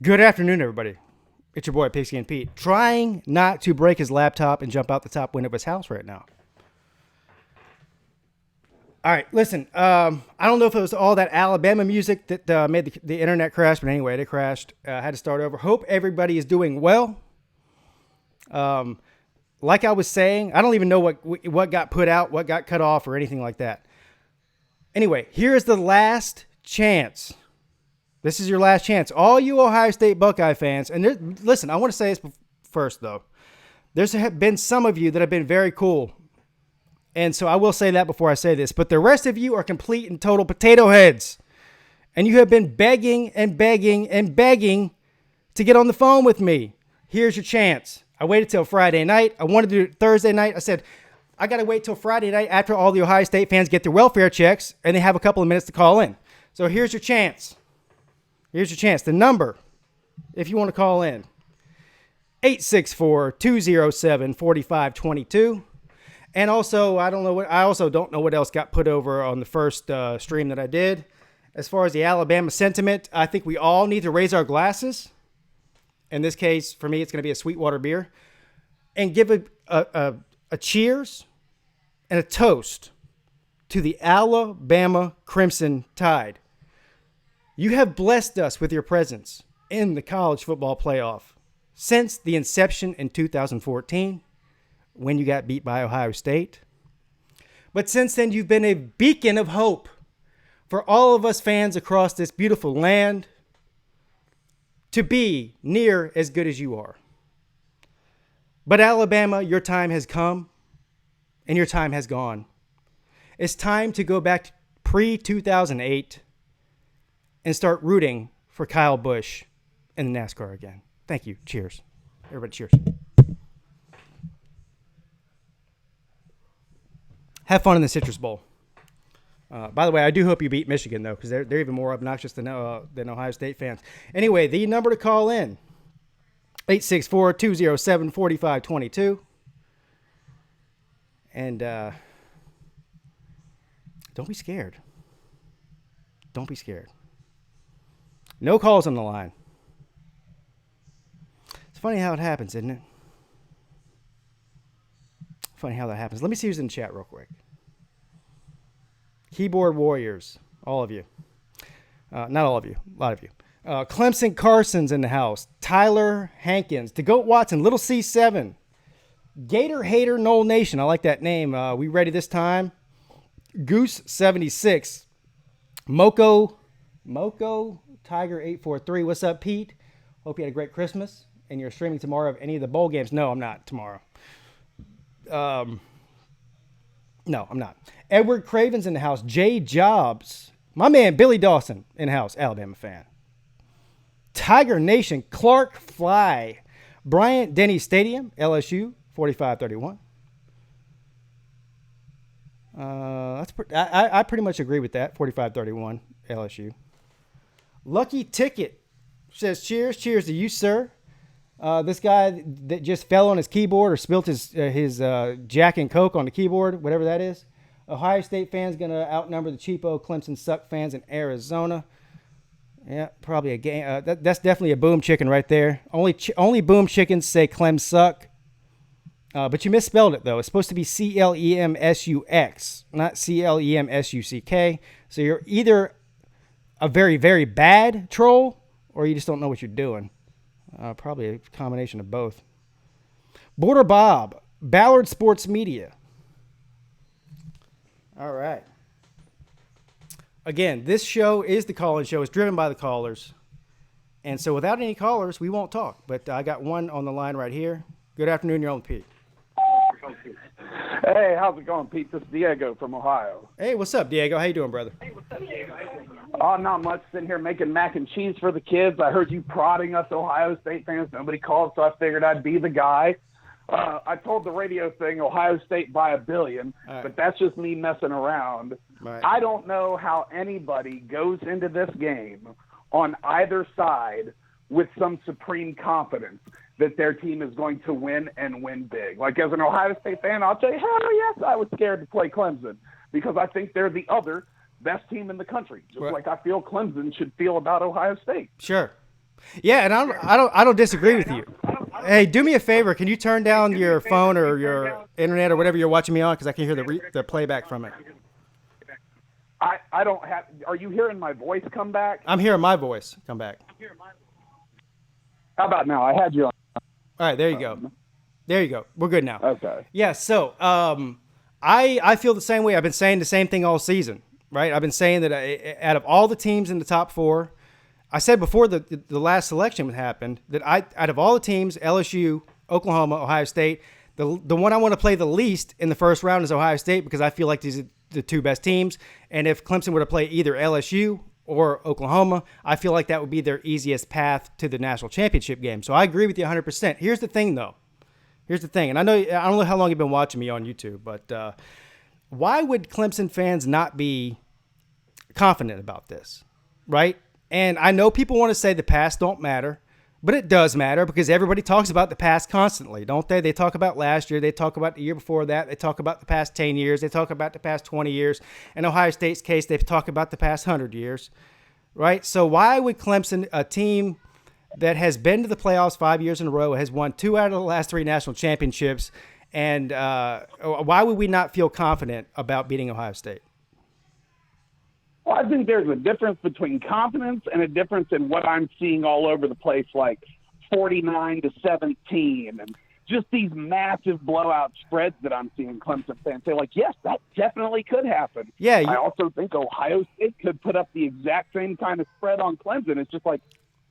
Good afternoon, everybody. It's your boy, Pigsky and Pete, trying not to break his laptop and jump out the top window of his house right now. All right, listen, I don't know if it was all that Alabama music that made the internet crash, but anyway, it crashed. I had to start over. Hope everybody is doing well. Like I was saying, I don't even know what got put out, what got cut off, or anything like that. Anyway, here's the last chance. This is your last chance. All you Ohio State Buckeye fans, and listen, I want to say this first, though. There's been some of you that have been very cool, and so I will say that before I say this, but the rest of you are complete and total potato heads, and you have been begging and begging and begging to get on the phone with me. Here's your chance. I waited till Friday night. I wanted to do it Thursday night. I said, I got to wait till Friday night after all the Ohio State fans get their welfare checks, and they have a couple of minutes to call in. So here's your chance. Here's your chance. The number, if you want to call in, 864-207-4522. And also, I also don't know what else got put over on the first stream that I did. As far as the Alabama sentiment, I think we all need to raise our glasses. In this case, for me, it's going to be a Sweetwater beer. And give a cheers and a toast to the Alabama Crimson Tide. You have blessed us with your presence in the college football playoff since the inception in 2014 when you got beat by Ohio State. But since then, you've been a beacon of hope for all of us fans across this beautiful land to be near as good as you are. But Alabama, your time has come and your time has gone. It's time to go back to pre-2008 and start rooting for Kyle Busch in the NASCAR again. Thank you. Cheers. Everybody cheers. Have fun in the Citrus Bowl. By the way, I do hope you beat Michigan, though, because they're even more obnoxious than Ohio State fans. Anyway, the number to call in, 864-207-4522. And don't be scared. Don't be scared. No calls on the line. It's funny how it happens, isn't it? Funny how that happens. Let me see who's in the chat real quick. Keyboard Warriors, all of you. Not all of you, a lot of you. Clemson Carson's in the house. Tyler Hankins. DeGoat Watson, Little C7. Gator Hater Knoll Nation. I like that name. We ready this time? Goose 76. Moko Tiger 843. What's up, Pete? Hope you had a great Christmas. And you're streaming tomorrow of any of the bowl games. No, I'm not tomorrow. No, I'm not. Edward Craven's in the house. Jay Jobs. My man, Billy Dawson in the house. Alabama fan. Tiger Nation. Clark Fly. Bryant Denny Stadium. LSU. 4531. I pretty much agree with that. 4531. LSU. Lucky Ticket says, cheers. Cheers to you, sir. This guy that just fell on his keyboard or spilt his Jack and Coke on the keyboard, whatever that is. Ohio State fans going to outnumber the cheapo Clemson Suck fans in Arizona. Yeah, probably a game. That's definitely a boom chicken right there. Only boom chickens say Clem Suck. But you misspelled it, though. It's supposed to be CLEMSUX, not CLEMSUCK. So you're either a very, very bad troll or you just don't know what you're doing. Probably a combination of both. Border Bob, Ballard Sports Media. All right. Again, this show is the call-in show. It's driven by the callers. And so without any callers, we won't talk. But I got one on the line right here. Good afternoon, you're on Pete. Hey, how's it going, Pete? This is Diego from Ohio. Hey, what's up, Diego? How you doing, brother? Oh, not much. Sitting here making mac and cheese for the kids. I heard you prodding us Ohio State fans. Nobody called, so I figured I'd be the guy. I told the radio thing Ohio State by 1 billion, right, but that's just me messing around. Right. I don't know how anybody goes into this game on either side with some supreme confidence that their team is going to win and win big. Like, as an Ohio State fan, I'll tell you, hell yes, I was scared to play Clemson because I think they're the other best team in the country, just like I feel Clemson should feel about Ohio State. Sure. Yeah, and I don't disagree with you. Hey, do me a favor. Can you turn down your phone or your internet or whatever you're watching me on? Because I can hear the playback from it. I don't have. Are you hearing my voice come back? I'm hearing my voice come back. How about now? I had you on. All right, there you go. There you go. We're good now. Okay. Yeah, so I feel the same way. I've been saying the same thing all season, right? I've been saying that out of all the teams in the top four, I said before the last selection happened that out of all the teams, LSU, Oklahoma, Ohio State, the one I want to play the least in the first round is Ohio State because I feel like these are the two best teams. And if Clemson were to play either LSU or Oklahoma, I feel like that would be their easiest path to the national championship game. So I agree with you 100%. Here's the thing, though. Here's the thing, and I don't know how long you've been watching me on YouTube, but why would Clemson fans not be confident about this, right? And I know people want to say the past don't matter, but it does matter because everybody talks about the past constantly, don't they? They talk about last year. They talk about the year before that. They talk about the past 10 years. They talk about the past 20 years. In Ohio State's case, they talk about the past 100 years, right? So why would Clemson, a team that has been to the playoffs 5 years in a row, has won 2 out of the last 3 national championships, and why would we not feel confident about beating Ohio State? Well, I think there's a difference between confidence and a difference in what I'm seeing all over the place, like 49-17, and just these massive blowout spreads that I'm seeing Clemson fans say, like, yes, that definitely could happen. Yeah, I also think Ohio State could put up the exact same kind of spread on Clemson. It's just like,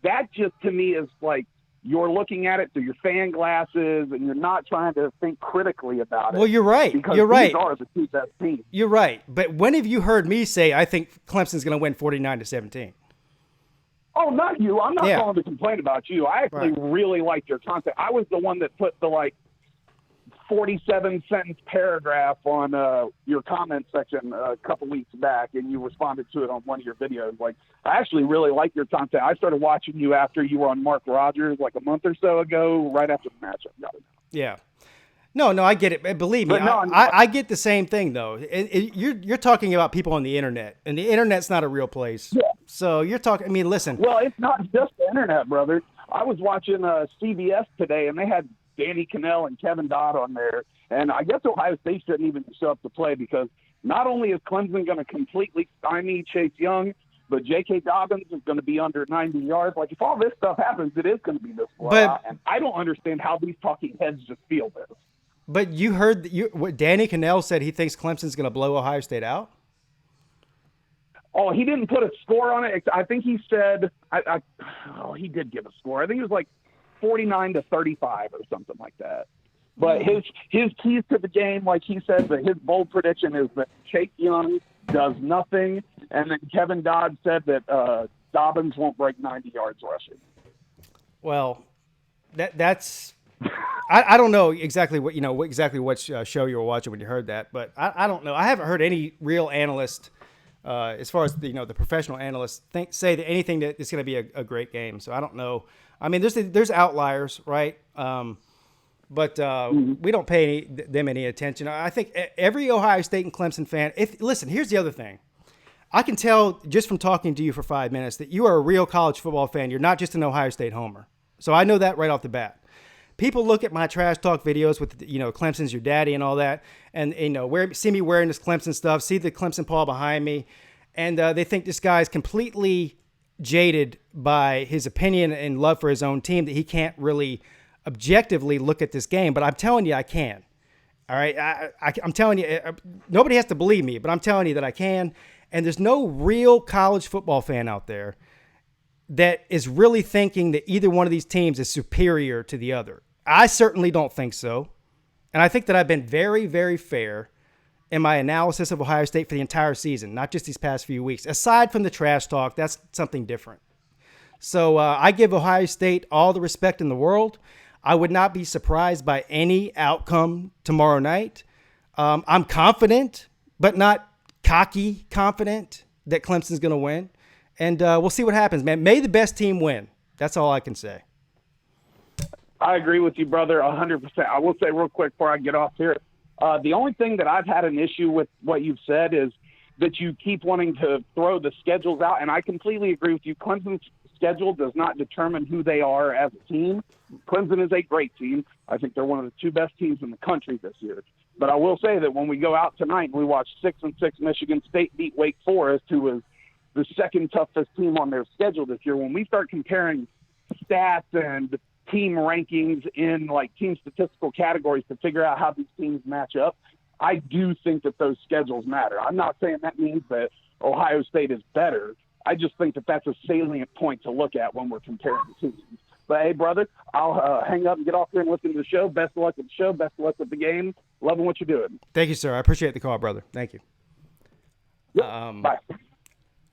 that just to me is like you're looking at it through your fan glasses and you're not trying to think critically about it. Well, you're right. Because you're right. These are the two best teams. You're right. But when have you heard me say I think Clemson's going to win 49-17? Oh, not you. I'm not going to complain about you. I actually really liked your content. I was the one that put the 47-sentence paragraph on your comment section a couple weeks back, and you responded to it on one of your videos. Like, I actually really like your content. I started watching you after you were on Mark Rogers like a month or so ago, right after the matchup. Yeah. No, I get it. Believe me, I get the same thing, though. You're talking about people on the internet, and the internet's not a real place. Yeah. So you're talking – I mean, listen. Well, it's not just the internet, brother. I was watching CBS today, and they had – Danny Cannell and Kevin Dodd on there. And I guess Ohio State shouldn't even show up to play because not only is Clemson going to completely stymie Chase Young, but J.K. Dobbins is going to be under 90 yards. Like, if all this stuff happens, it is going to be this blowout. And I don't understand how these talking heads just feel this. But you heard what Danny Cannell said he thinks Clemson's going to blow Ohio State out? Oh, he didn't put a score on it. I think he said he did give a score. I think it was like 49-35 or something like that. But his keys to the game, like he said, that his bold prediction is that Chase Young does nothing, and then Kevin Dodd said that Dobbins won't break 90 yards rushing. Well, that's I don't know exactly what show you were watching when you heard that, but I don't know. I haven't heard any real analyst, as far as the professional analysts, say that anything that it's going to be a great game. So I don't know. I mean, there's outliers, right? But we don't pay them any attention. I think every Ohio State and Clemson fan. Listen, here's the other thing. I can tell just from talking to you for 5 minutes that you are a real college football fan. You're not just an Ohio State homer. So I know that right off the bat. People look at my trash talk videos with Clemson's your daddy and all that, and see me wearing this Clemson stuff, see the Clemson Paul behind me, and they think this guy's completely jaded by his opinion and love for his own team, that he can't really objectively look at this game. But I'm telling you, I can. All right, I'm telling you, nobody has to believe me, but I'm telling you that I can. And there's no real college football fan out there that is really thinking that either one of these teams is superior to the other. I certainly don't think so. And I think that I've been very, very fair in my analysis of Ohio State for the entire season, not just these past few weeks. Aside from the trash talk, that's something different. So I give Ohio State all the respect in the world. I would not be surprised by any outcome tomorrow night. I'm confident, but not cocky confident that Clemson's going to win. And we'll see what happens, man. May the best team win. That's all I can say. I agree with you, brother, 100%. I will say real quick before I get off here, the only thing that I've had an issue with what you've said is that you keep wanting to throw the schedules out. And I completely agree with you. Clemson's schedule does not determine who they are as a team. Clemson is a great team. I think they're one of the two best teams in the country this year. But I will say that when we go out tonight and we watch 6-6 Michigan State beat Wake Forest, who was the second toughest team on their schedule this year, when we start comparing stats and team rankings in like team statistical categories to figure out how these teams match up, I do think that those schedules matter. I'm not saying that means that Ohio State is better. I just think that that's a salient point to look at when we're comparing the teams. But, hey, brother, I'll hang up and get off here and listen to the show. Best of luck with the show. Best of luck with the game. Loving what you're doing. Thank you, sir. I appreciate the call, brother. Thank you. Yep. Bye.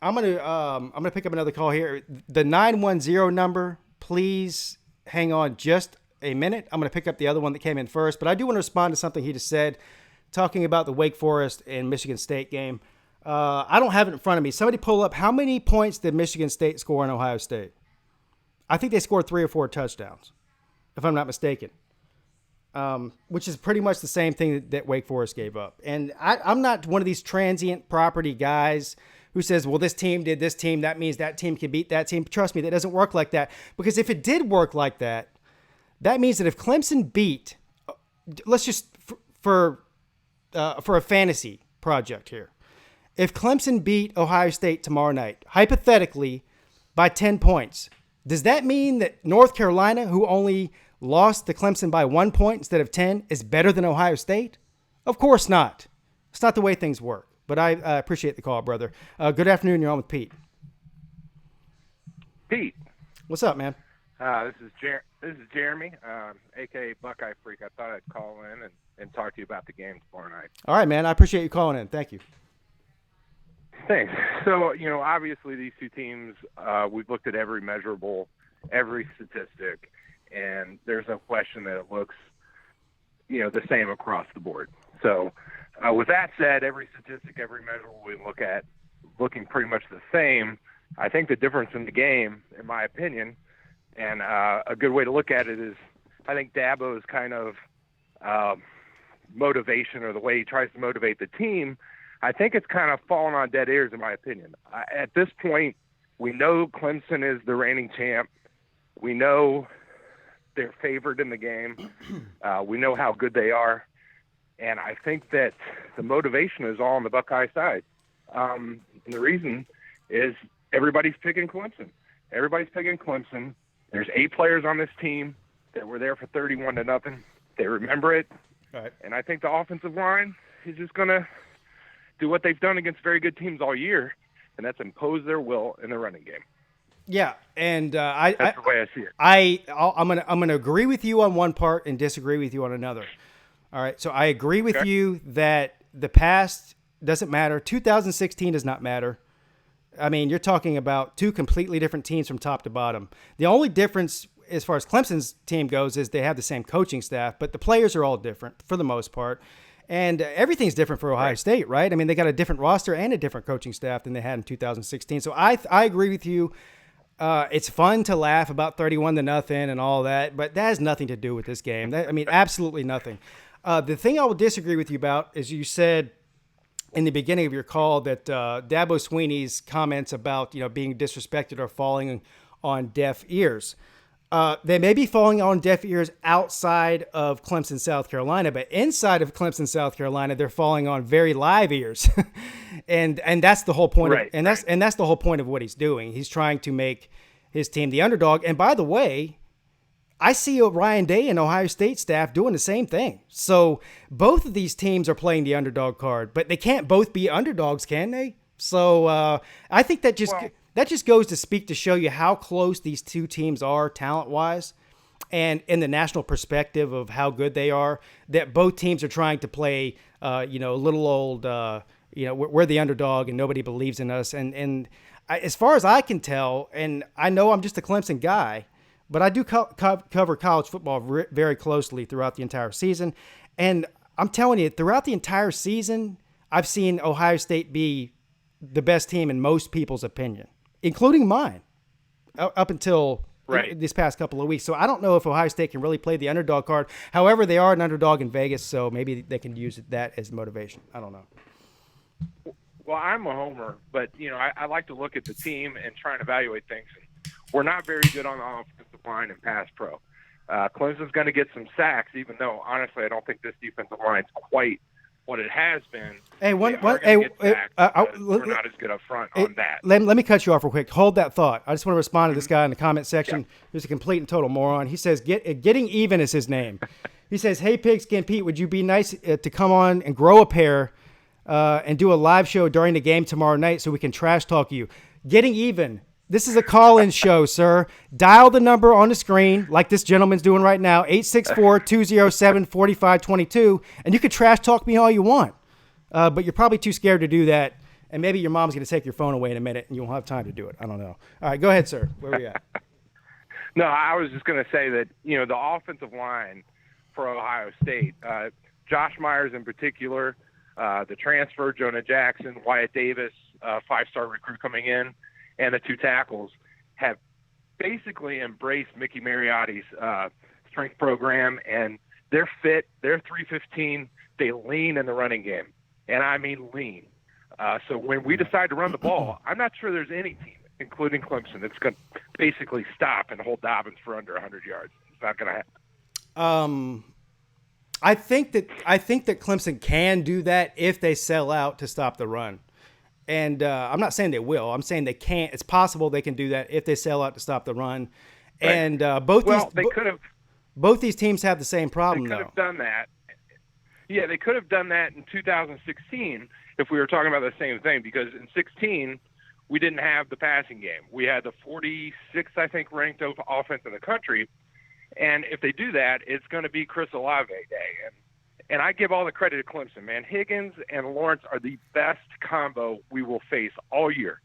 I'm gonna pick up another call here. The 910 number, please hang on just a minute. I'm gonna pick up the other one that came in first, but I do want to respond to something he just said, talking about the Wake Forest and Michigan State game. I don't have it in front of me. Somebody pull up, how many points did Michigan State score in Ohio State? I think they scored 3 or 4 touchdowns, if I'm not mistaken, which is pretty much the same thing that Wake Forest gave up. And I'm not one of these transient property guys who says, well, this team did this team, that means that team can beat that team. Trust me, that doesn't work like that. Because if it did work like that, that means that if Clemson beat, let's just, for a fantasy project here, if Clemson beat Ohio State tomorrow night, hypothetically, by 10 points, does that mean that North Carolina, who only lost to Clemson by 1 point instead of 10, is better than Ohio State? Of course not. It's not the way things work. But I appreciate the call, brother. Good afternoon. You're on with Pete. Pete. What's up, man? This is Jeremy, a.k.a. Buckeye Freak. I thought I'd call in and talk to you about the game tomorrow night. All right, man. I appreciate you calling in. Thank you. Thanks. So, obviously these two teams, we've looked at every measurable, every statistic, and there's no question that it looks, the same across the board. So, with that said, every statistic, every measurable we look at looking pretty much the same. I think the difference in the game, in my opinion, and a good way to look at it is I think Dabo's kind of motivation, or the way he tries to motivate the team, I think it's kind of fallen on dead ears, in my opinion. At this point, we know Clemson is the reigning champ. We know they're favored in the game. We know how good they are. And I think that the motivation is all on the Buckeye side. And the reason is everybody's picking Clemson. Everybody's picking Clemson. There's 8 players on this team that were there for 31-0. They remember it. Right. And I think the offensive line is just going to do what they've done against very good teams all year, and that's impose their will in the running game. Yeah, and that's the way I see it. I'm gonna agree with you on one part and disagree with you on another. All right, so I agree with you that the past doesn't matter. 2016 does not matter. I mean, you're talking about 2 completely different teams from top to bottom. The only difference as far as Clemson's team goes is they have the same coaching staff, but the players are all different for the most part. And everything's different for Ohio State, right? I mean, they got a different roster and a different coaching staff than they had in 2016. So I agree with you. It's fun to laugh about 31-0 and all that, but that has nothing to do with this game. Absolutely nothing. The thing I will disagree with you about is you said in the beginning of your call that Dabo Swinney's comments about being disrespected are falling on deaf ears. They may be falling on deaf ears outside of Clemson, South Carolina, but inside of Clemson, South Carolina, they're falling on very live ears, and that's the whole point. Right, That's the whole point of what he's doing. He's trying to make his team the underdog. And by the way, I see Ryan Day and Ohio State staff doing the same thing. So both of these teams are playing the underdog card, but they can't both be underdogs, can they? So I think that just goes to speak to show you how close these two teams are talent-wise and in the national perspective of how good they are, that both teams are trying to play, little old, we're the underdog and nobody believes in us. And as far as I can tell, and I know I'm just a Clemson guy, but I do cover college football very closely throughout the entire season. And I'm telling you, throughout the entire season, I've seen Ohio State be the best team in most people's opinion, including mine, up until this past couple of weeks. So I don't know if Ohio State can really play the underdog card. However, they are an underdog in Vegas, so maybe they can use that as motivation. I don't know. Well, I'm a homer, but I like to look at the team and try and evaluate things. We're not very good on the offensive line and pass pro. Clemson's going to get some sacks, even though honestly I don't think this defensive line's quite what it has been. We're not as good up front on that. Let me cut you off real quick. Hold that thought. I just want to respond to this guy in the comment section. Who's a complete and total moron. He says, "Getting even" is his name. He says, "Hey, Pigskin Pete, would you be nice to come on and grow a pair and do a live show during the game tomorrow night so we can trash talk you?" Getting even. This is a call-in show, sir. Dial the number on the screen, like this gentleman's doing right now, 864-207-4522, and you can trash talk me all you want. But you're probably too scared to do that, and maybe your mom's going to take your phone away in a minute, and you won't have time to do it. I don't know. All right, go ahead, sir. Where are we at? No, I was just going to say that, the offensive line for Ohio State, Josh Myers in particular, the transfer, Jonah Jackson, Wyatt Davis, five-star recruit coming in, and the two tackles have basically embraced Mickey Mariotti's strength program, and they're fit. They're 315. They lean in the running game, and I mean lean. So when we decide to run the ball, I'm not sure there's any team, including Clemson, that's going to basically stop and hold Dobbins for under 100 yards. It's not going to happen. I think that Clemson can do that if they sell out to stop the run. And I'm not saying they will. I'm saying they can't. It's possible they can do that if they sell out to stop the run. Right. And both these teams have the same problem. They could have done that. Yeah, they could have done that in 2016 if we were talking about the same thing, because in 16 we didn't have the passing game. We had the 46th, I think, ranked offense in the country. And if they do that, it's going to be Chris Olave day. And I give all the credit to Clemson, man. Higgins and Lawrence are the best combo we will face all year.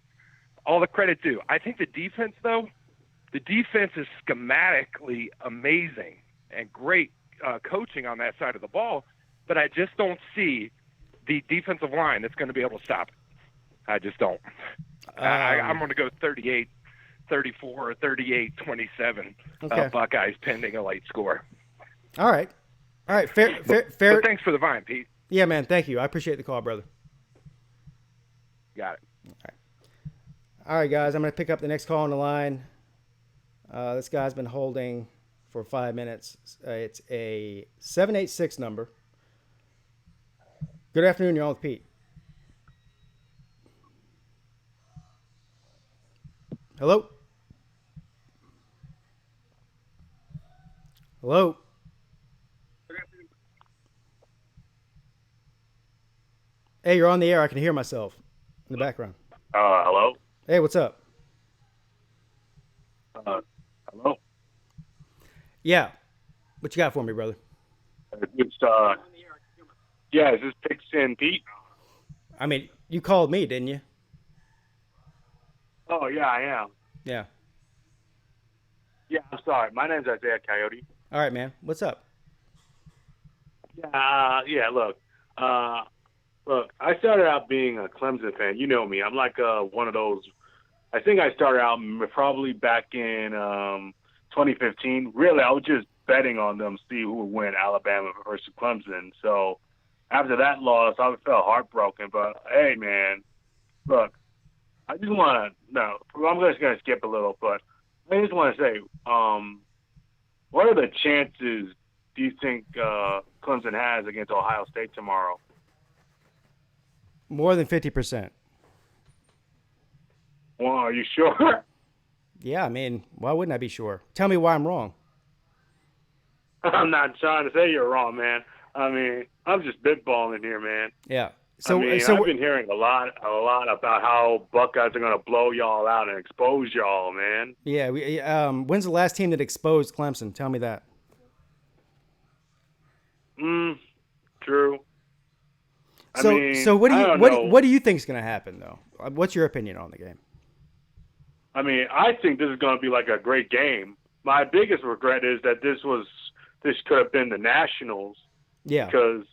All the credit due. I think the defense, though, the defense is schematically amazing and great coaching on that side of the ball, but I just don't see the defensive line that's going to be able to stop it. I just don't. I'm going to go 38-34 or 38-27 Buckeyes pending a late score. All right. Fair. But thanks for the vine, Pete. Yeah, man. Thank you. I appreciate the call, brother. Got it. All right, guys. I'm going to pick up the next call on the line. This guy's been holding for 5 minutes. It's a 786 number. Good afternoon. You're on with Pete. Hello? Hello? Hey, you're on the air. I can hear myself in the background. Hello? Hey, what's up? Hello? Yeah. What you got for me, brother? It's, is this Pigskin Pete? I mean, you called me, didn't you? Oh, yeah, I am. Yeah. Yeah, I'm sorry. My name's Isaiah Coyote. All right, man. What's up? Look, I started out being a Clemson fan. You know me. I'm like one of those. I think I started out probably back in 2015. Really, I was just betting on them to see who would win, Alabama versus Clemson. So after that loss, I felt heartbroken. But, hey, man, look, I just want to – no, I'm just going to skip a little. But I just want to say, what are the chances do you think Clemson has against Ohio State tomorrow? More than 50%. Well, are you sure? Yeah, I mean, why wouldn't I be sure? Tell me why I'm wrong. I'm not trying to say you're wrong, man. I mean, I'm just spitballing here, man. Yeah. So I've been hearing a lot about how Buckeyes are going to blow y'all out and expose y'all, man. Yeah. When's the last team that exposed Clemson? Tell me that. True. So what do you think is going to happen, though? What's your opinion on the game? I mean, I think this is going to be like a great game. My biggest regret is that this could have been the Nationals. Yeah. Because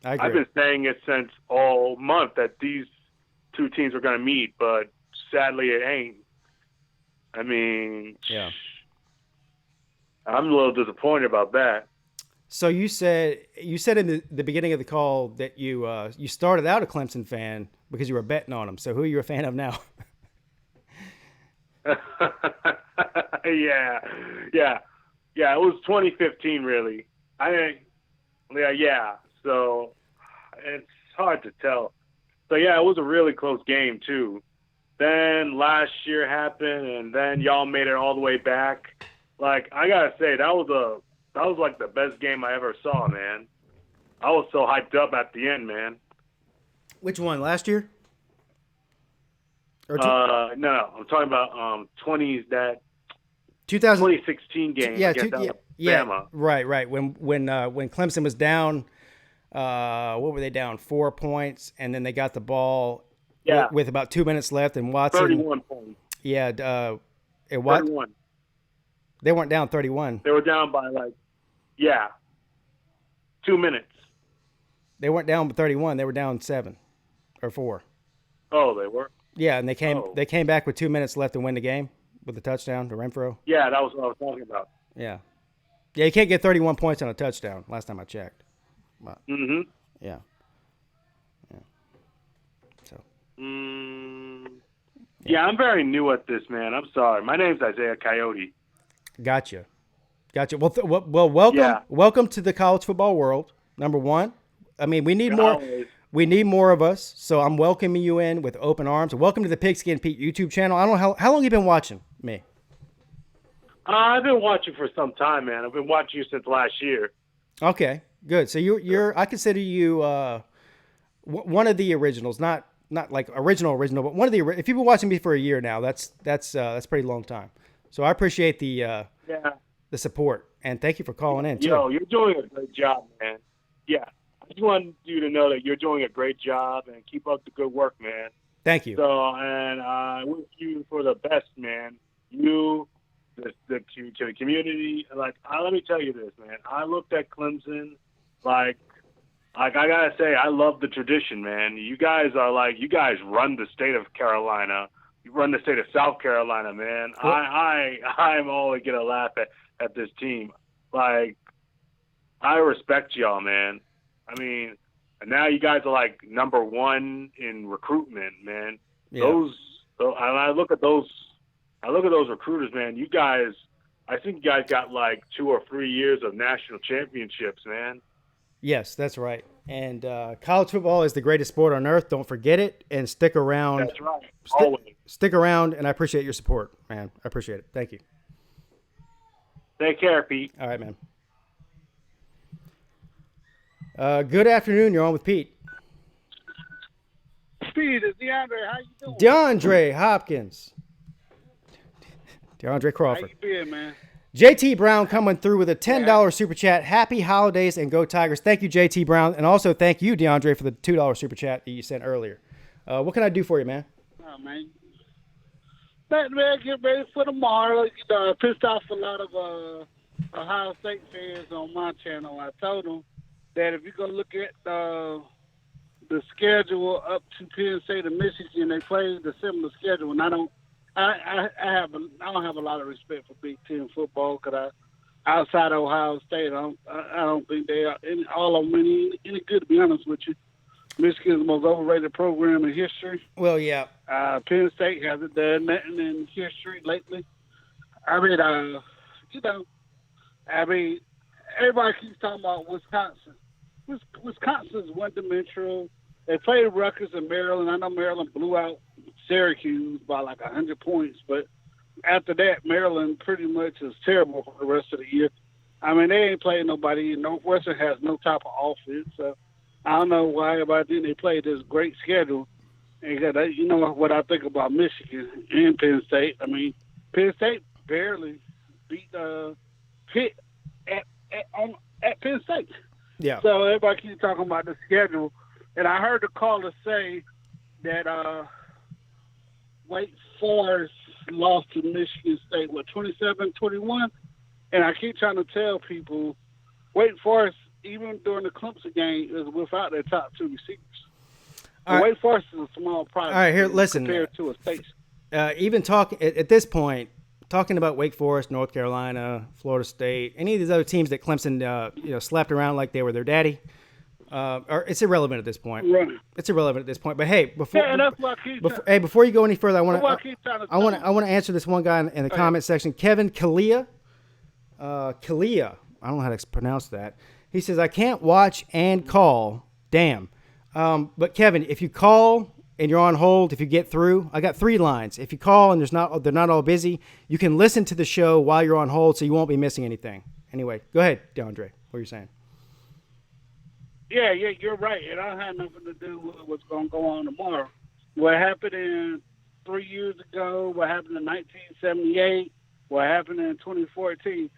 I agree. I've been saying it since all month that these two teams are going to meet, but sadly it ain't. I mean, yeah. I'm a little disappointed about that. So you said in the beginning of the call that you started out a Clemson fan because you were betting on them. So who are you a fan of now? Yeah. It was 2015, really. So it's hard to tell. So yeah, it was a really close game too. Then last year happened, and then y'all made it all the way back. Like, I gotta say, that was like the best game I ever saw, man. I was so hyped up at the end, man. Which one? Last year? Or no, I'm talking about 2016 game against Alabama. Right. When Clemson was down, what were they down? 4 points, and then they got the ball with about 2 minutes left, and Watson 31 points. Yeah, 31. They weren't down 31. They were down by 2 minutes. They weren't down by 31. They were down 7 or 4. Oh, they were. Yeah, and they came back with 2 minutes left to win the game with a touchdown to Renfro. Yeah, that was what I was talking about. Yeah, you can't get 31 points on a touchdown. Last time I checked. But, Yeah. So. Yeah, I'm very new at this, man. I'm sorry. My name's Isaiah Coyote. Gotcha. Well, welcome to the college football world. Number one, I mean, we need more. We need more of us, so I'm welcoming you in with open arms. Welcome to the Pigskin Pete YouTube channel. I don't know how long you been watching me. I've been watching for some time, man. I've been watching you since last year. Okay, good. So you're I consider you one of the originals, not like original, but one of the. If you've been watching me for a year now, that's a pretty long time. So I appreciate the support, and thank you for calling in too. Yo, you're doing a great job, man. Yeah. I just wanted you to know that you're doing a great job and keep up the good work, man. Thank you. So, and I wish you for the best, man. You, to the community. Let me tell you this, man. I looked at Clemson, like I gotta say, I love the tradition, man. You guys run the state of Carolina. You run the state of South Carolina, man. I'm always gonna laugh at this team. Like, I respect y'all, man. I mean, now you guys are number one in recruitment, man. Yeah. I look at those recruiters, man. You guys, I think you guys got 2 or 3 years of national championships, man. Yes, that's right. And college football is the greatest sport on earth. Don't forget it, and stick around. That's right. Always. Stick around, and I appreciate your support, man. I appreciate it. Thank you. Take care, Pete. All right, man. Good afternoon. You're on with Pete. Pete, it's DeAndre. How you doing? DeAndre Hopkins. DeAndre Crawford. How you been, man? JT Brown coming through with a $10 super chat. Happy holidays and go Tigers. Thank you, JT Brown. And also thank you, DeAndre, for the $2 super chat that you sent earlier. What can I do for you, man? Oh, man. Man, get ready for tomorrow. I pissed off a lot of Ohio State fans on my channel. I told them that if you're going to look at the schedule up to Penn State and Michigan, they play the similar schedule, and I don't have a lot of respect for Big Ten football because outside of Ohio State, I don't think they are all of them any good, to be honest with you. Michigan's the most overrated program in history. Well, yeah. Penn State hasn't done nothing in history lately. Everybody keeps talking about Wisconsin. Wisconsin's one-dimensional. They played Rutgers and Maryland. I know Maryland blew out Syracuse by 100 points, but after that, Maryland pretty much is terrible for the rest of the year. I mean, they ain't playing nobody. Northwestern has no type of offense, so I don't know why everybody think they played this great schedule. And you know what I think about Michigan and Penn State. I mean, Penn State barely beat Pitt at Penn State. Yeah. So everybody keeps talking about the schedule. And I heard the caller say that Wake Forest lost to Michigan State, 27-21? And I keep trying to tell people Wake Forest, even during the Clemson game, is without their top 2 receivers. Wake Forest is a small product. All right, here, listen. Compared to a state. Even talking at this point, talking about Wake Forest, North Carolina, Florida State, any of these other teams that Clemson, slapped around like they were their daddy, it's irrelevant at this point. Right. It's irrelevant at this point. But hey, before you go any further, I want to answer this one guy in the comment section, Kevin Kalia. Kalia, I don't know how to pronounce that. He says, I can't watch and call. Damn. But Kevin, if you call and you're on hold, if you get through, I got 3 lines. If you call and they're not all busy, you can listen to the show while you're on hold, so you won't be missing anything. Anyway, go ahead, DeAndre. What are you saying? Yeah, you're right. It don't have nothing to do with what's going to go on tomorrow. What happened in 3 years ago, what happened in 1978, what happened in 2014,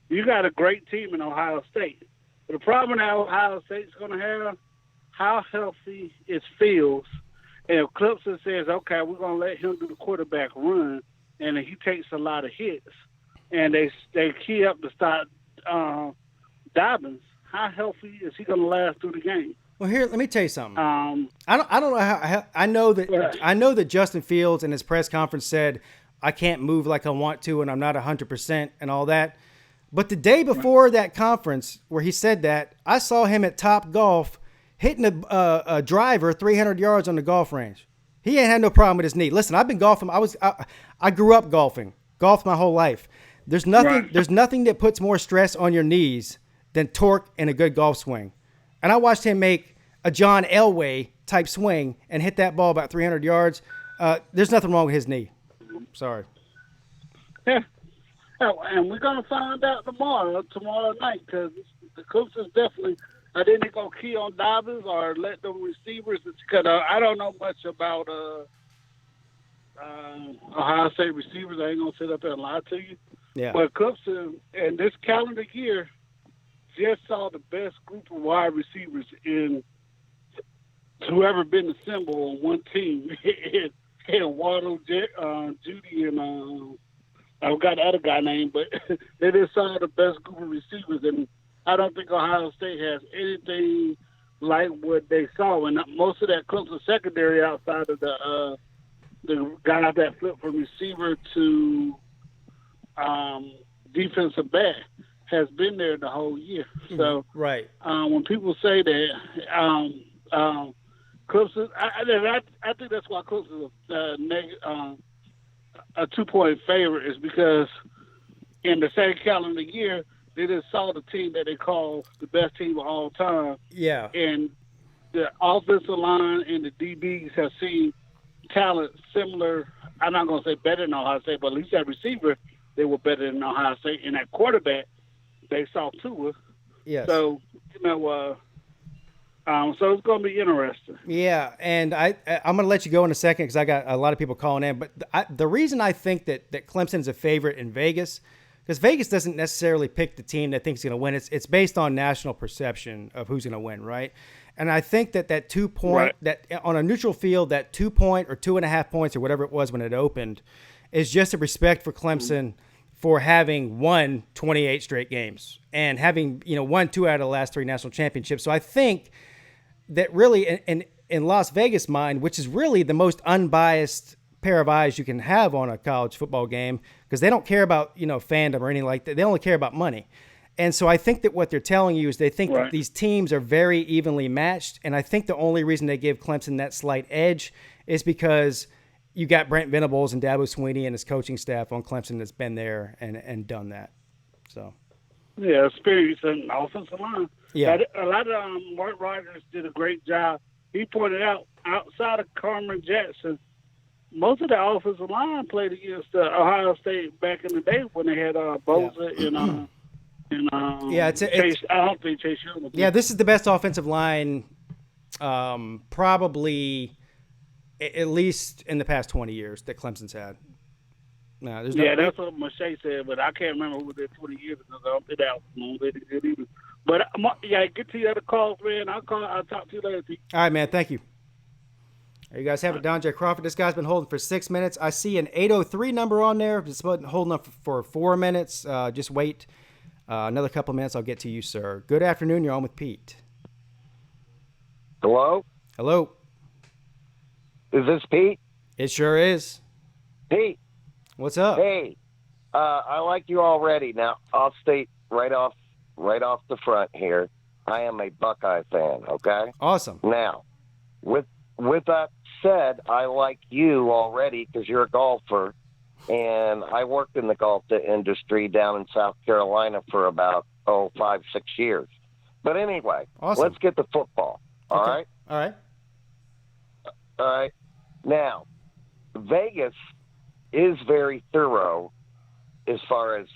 you got a great team in Ohio State. But the problem that Ohio State's going to have, how healthy is Fields? And if Clemson says, okay, we're going to let him do the quarterback run, and he takes a lot of hits, and they key up to start Dobbins, how healthy is he going to last through the game? Well, here, let me tell you something. I don't know how I know that Justin Fields in his press conference said, I can't move like I want to, and I'm not 100% and all that. But the day before that conference where he said that, I saw him at Top Golf hitting a driver 300 yards on the golf range. He ain't had no problem with his knee. Listen, I've been golfing. I grew up golfing, golfed my whole life. There's nothing that puts more stress on your knees than torque and a good golf swing. And I watched him make a John Elway type swing and hit that ball about 300 yards. There's nothing wrong with his knee. Sorry. Yeah. Oh, and we're going to find out tomorrow night, because the Clemson's definitely – I didn't go key on Dobbins or let them receivers, because I don't know much about Ohio State receivers. I ain't going to sit up there and lie to you. Yeah. But Clemson, in this calendar year, just saw the best group of wide receivers in to ever been assembled on one team. and Waddle, Judy, and I've got the other guy name, but they just saw the best group of receivers, and I don't think Ohio State has anything like what they saw. And most of that Clemson secondary, outside of the guy that flipped from receiver to defensive back, has been there the whole year. So right. When people say that Clemson, I think that's why Clemson is a 2-point favorite, is because in the same calendar year, they just saw the team that they call the best team of all time. Yeah. And the offensive line and the DBs have seen talent similar. I'm not going to say better than Ohio State, but at least that receiver, they were better than Ohio State. And that quarterback, they saw Tua. Yes. So, so it's going to be interesting. Yeah, and I'm going to let you go in a second because I got a lot of people calling in. But the reason I think that Clemson's a favorite in Vegas, because Vegas doesn't necessarily pick the team that thinks going to win. It's based on national perception of who's going to win, right? And I think that 2-point, that on a neutral field, that 2-point or 2.5 points or whatever it was when it opened, is just a respect for Clemson for having won 28 straight games and having won 2 out of the last 3 national championships. So I think that really in Las Vegas' mind, which is really the most unbiased pair of eyes you can have on a college football game, because they don't care about fandom or anything like that. They only care about money. And so I think that what they're telling you is they think that these teams are very evenly matched. And I think the only reason they give Clemson that slight edge is because you got Brent Venables and Dabo Swinney and his coaching staff on Clemson that's been there and done that. So, yeah, experience and offensive line. Yeah, a lot of Mark Rogers did a great job. He pointed out, outside of Carmen Jackson, most of the offensive line played against Ohio State back in the day when they had Bosa and Chase. I don't think Chase Young was there. Yeah, this is the best offensive line probably at least in the past 20 years that Clemson's had. No, that's what Mache said, but I can't remember who did 20 years ago. I don't think that was good either. But get to the other calls, man. I'll talk to you later. All right, man. Thank you. There you guys have it, Don J. Crawford. This guy's been holding for 6 minutes. I see an 803 number on there. It's been holding up for 4 minutes. Just wait another couple of minutes. I'll get to you, sir. Good afternoon. You're on with Pete. Hello? Hello. Is this Pete? It sure is. Pete. What's up? Hey, I like you already. Now, I'll state right off the front here, I am a Buckeye fan, okay? Awesome. Now, with that said, I like you already because you're a golfer, and I worked in the golf industry down in South Carolina for about 5-6 years. But anyway, awesome. Let's get to football. All okay. right? All right. Now, Vegas is very thorough as far as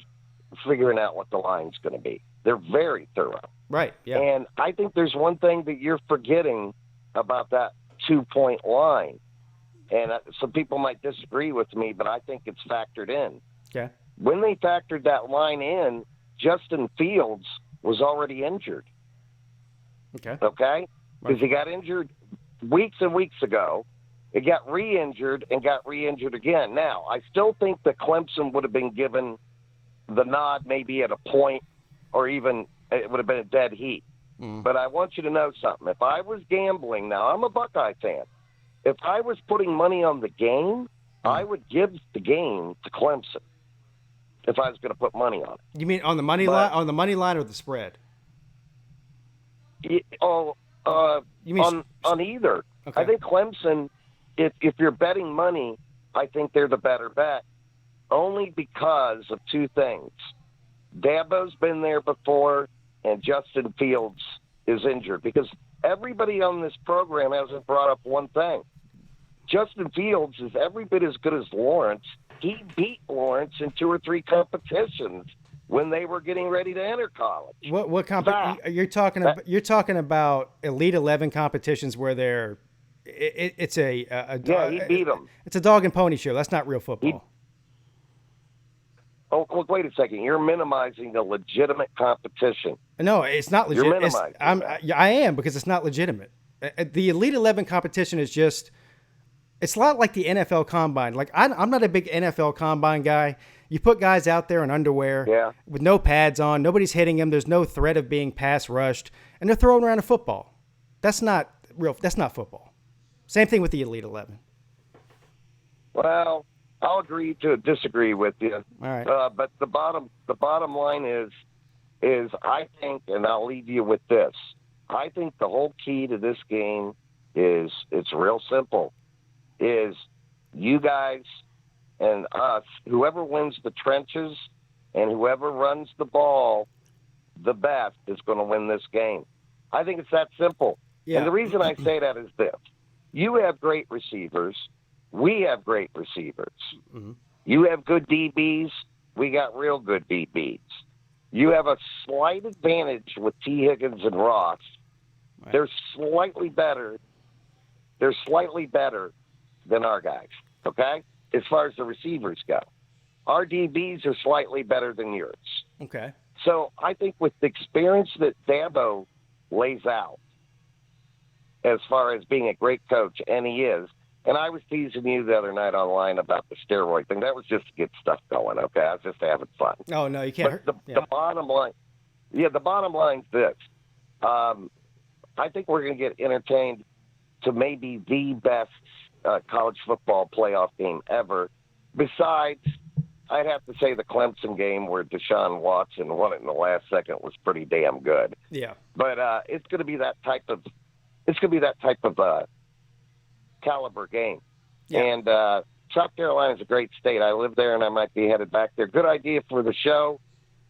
figuring out what the line's going to be. They're very thorough. Right, yeah. And I think there's one thing that you're forgetting about that 2-point line. And some people might disagree with me, but I think it's factored in. Okay. When they factored that line in, Justin Fields was already injured. Okay. Okay? Because he got injured weeks and weeks ago. It got re-injured and got re-injured again. Now, I still think that Clemson would have been given the nod maybe at a point, or even it would have been a dead heat. But I want you to know something. If I was gambling, now I'm a Buckeye fan. If I was putting money on the game, I would give the game to Clemson if I was going to put money on it. You mean on the money line, on the money line or the spread? You mean on either. Okay. I think Clemson, if you're betting money, I think they're the better bet, only because of two things. Dabo's been there before, and Justin Fields is injured. Because everybody on this program hasn't brought up one thing. Justin Fields is every bit as good as Lawrence. He beat Lawrence in 2 or 3 competitions when they were getting ready to enter college. What competition you're talking about? You're talking about Elite 11 competitions where they're it's a he beat them. It's a dog and pony show. That's not real football. Look, wait a second. You're minimizing the legitimate competition. No, it's not legitimate. You're minimizing I am, because it's not legitimate. The Elite 11 competition is just, it's a lot like the NFL Combine. Like, I'm not a big NFL Combine guy. You put guys out there in underwear with no pads on. Nobody's hitting them. There's no threat of being pass rushed. And they're throwing around a football. That's not real. That's not football. Same thing with the Elite 11. Well, I'll agree to disagree with you. All right. But the bottom line is I think, and I'll leave you with this. I think the whole key to this game is, it's real simple, is you guys and us, whoever wins the trenches and whoever runs the ball the best is going to win this game. I think it's that simple. Yeah. And the reason I say that is this. You have great receivers. We have great receivers. Mm-hmm. You have good DBs. We got real good DBs. You have a slight advantage with T. Higgins and Ross. Right. They're slightly better. They're slightly better than our guys, okay, as far as the receivers go. Our DBs are slightly better than yours. Okay. So I think with the experience that Dabo lays out, as far as being a great coach, and he is, and I was teasing you the other night online about the steroid thing. That was just to get stuff going, okay? I was just having fun. Oh, no, you can't. But the bottom line, the bottom line's this. I think we're going to get entertained to maybe the best college football playoff game ever. Besides, I'd have to say the Clemson game where Deshaun Watson won it in the last second was pretty damn good. Yeah. But it's going to be that type of caliber game. Yeah. And South Carolina is a great state. I live there, and I might be headed back there. Good idea for the show.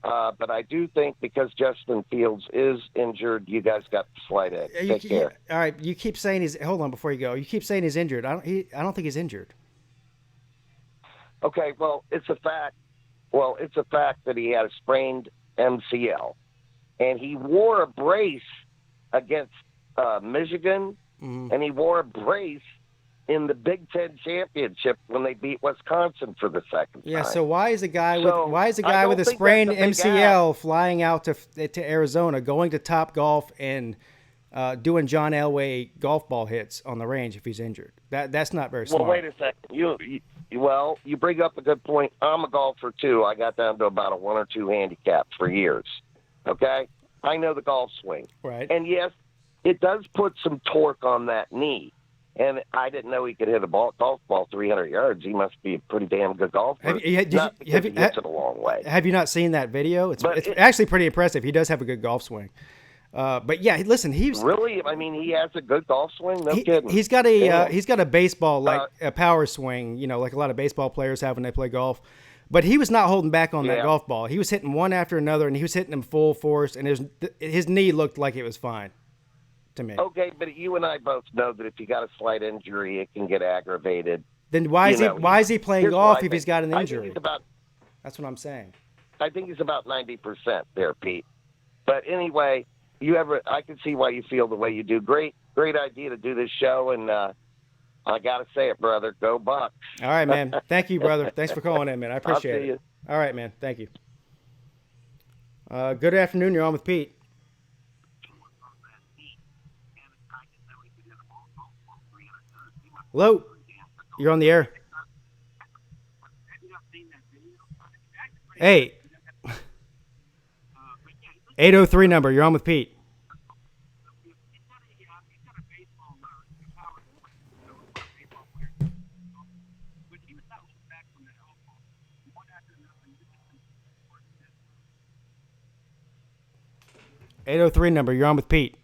But I do think because Justin Fields is injured, you guys got to slide in. Take care. All right. You keep saying he's – hold on before you go. You keep saying he's injured. I don't think he's injured. Okay, well, it's a fact. Well, it's a fact that he had a sprained MCL. And he wore a brace against Michigan, and he wore a brace in the Big Ten championship when they beat Wisconsin for the second time. Yeah. So why is a guy with a sprained MCL flying out to Arizona, going to Top Golf and doing John Elway golf ball hits on the range if he's injured? That's not very smart. Well, wait a second. You bring up a good point. I'm a golfer too. I got down to about a 1 or 2 handicap for years. Okay, I know the golf swing. Right. And yes, it does put some torque on that knee. And I didn't know he could hit a golf ball 300 yards. He must be a pretty damn good golfer. He hits it a long way. Have you not seen that video? It's actually pretty impressive. He does have a good golf swing. But yeah, listen, he's really. I mean, he has a good golf swing. No kidding. He's got a baseball a power swing. Like a lot of baseball players have when they play golf. But he was not holding back on that golf ball. He was hitting one after another, and he was hitting them full force. And his knee looked like it was fine. To me. Okay, but you and I both know that if you got a slight injury, it can get aggravated. Then why is he playing golf if he's got an injury? That's what I'm saying. I think he's about 90% there, Pete. But anyway, I can see why you feel the way you do. Great idea to do this show, and I got to say it, brother. Go Bucks. All right, man. Thank you, brother. Thanks for calling in, man. I appreciate it. All right, man. Thank you. Good afternoon. You're on with Pete. Hello, you're on the air. Hey, 803 number. You're on with Pete. .803 number. You're on with Pete.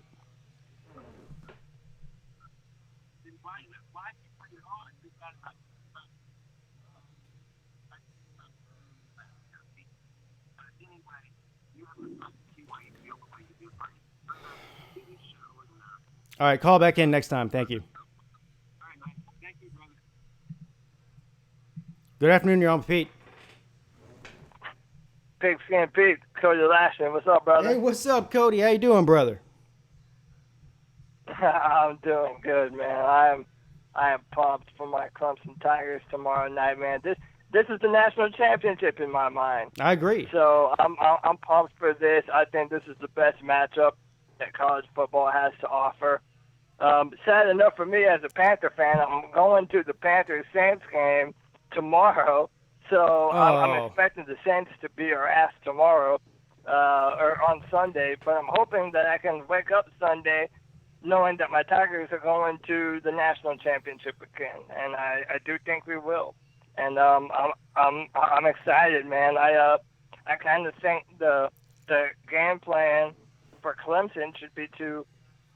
All right, call back in next time. Thank you. Good afternoon. You're on with Pete. Pigskin Pete, Cody Lashman. What's up, brother? Hey, what's up, Cody? How you doing, brother? I'm doing good, man. I am pumped for my Clemson Tigers tomorrow night, man. This is the national championship in my mind. I agree. So I'm pumped for this. I think this is the best matchup that college football has to offer. Sad enough for me as a Panther fan, I'm going to the Panthers-Saints game tomorrow, so I'm expecting the Saints to beat our ass tomorrow or on Sunday, but I'm hoping that I can wake up Sunday knowing that my Tigers are going to the national championship again, and I do think we will. And I'm excited, man. I kind of think the game plan for Clemson should be to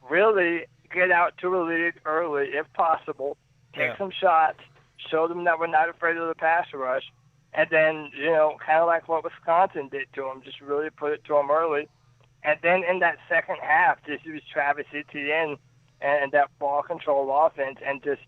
really get out to a lead early, if possible, take some shots, show them that we're not afraid of the pass rush, and then, kind of like what Wisconsin did to them, just really put it to them early. And then in that second half, just use Travis Etienne and that ball control offense and just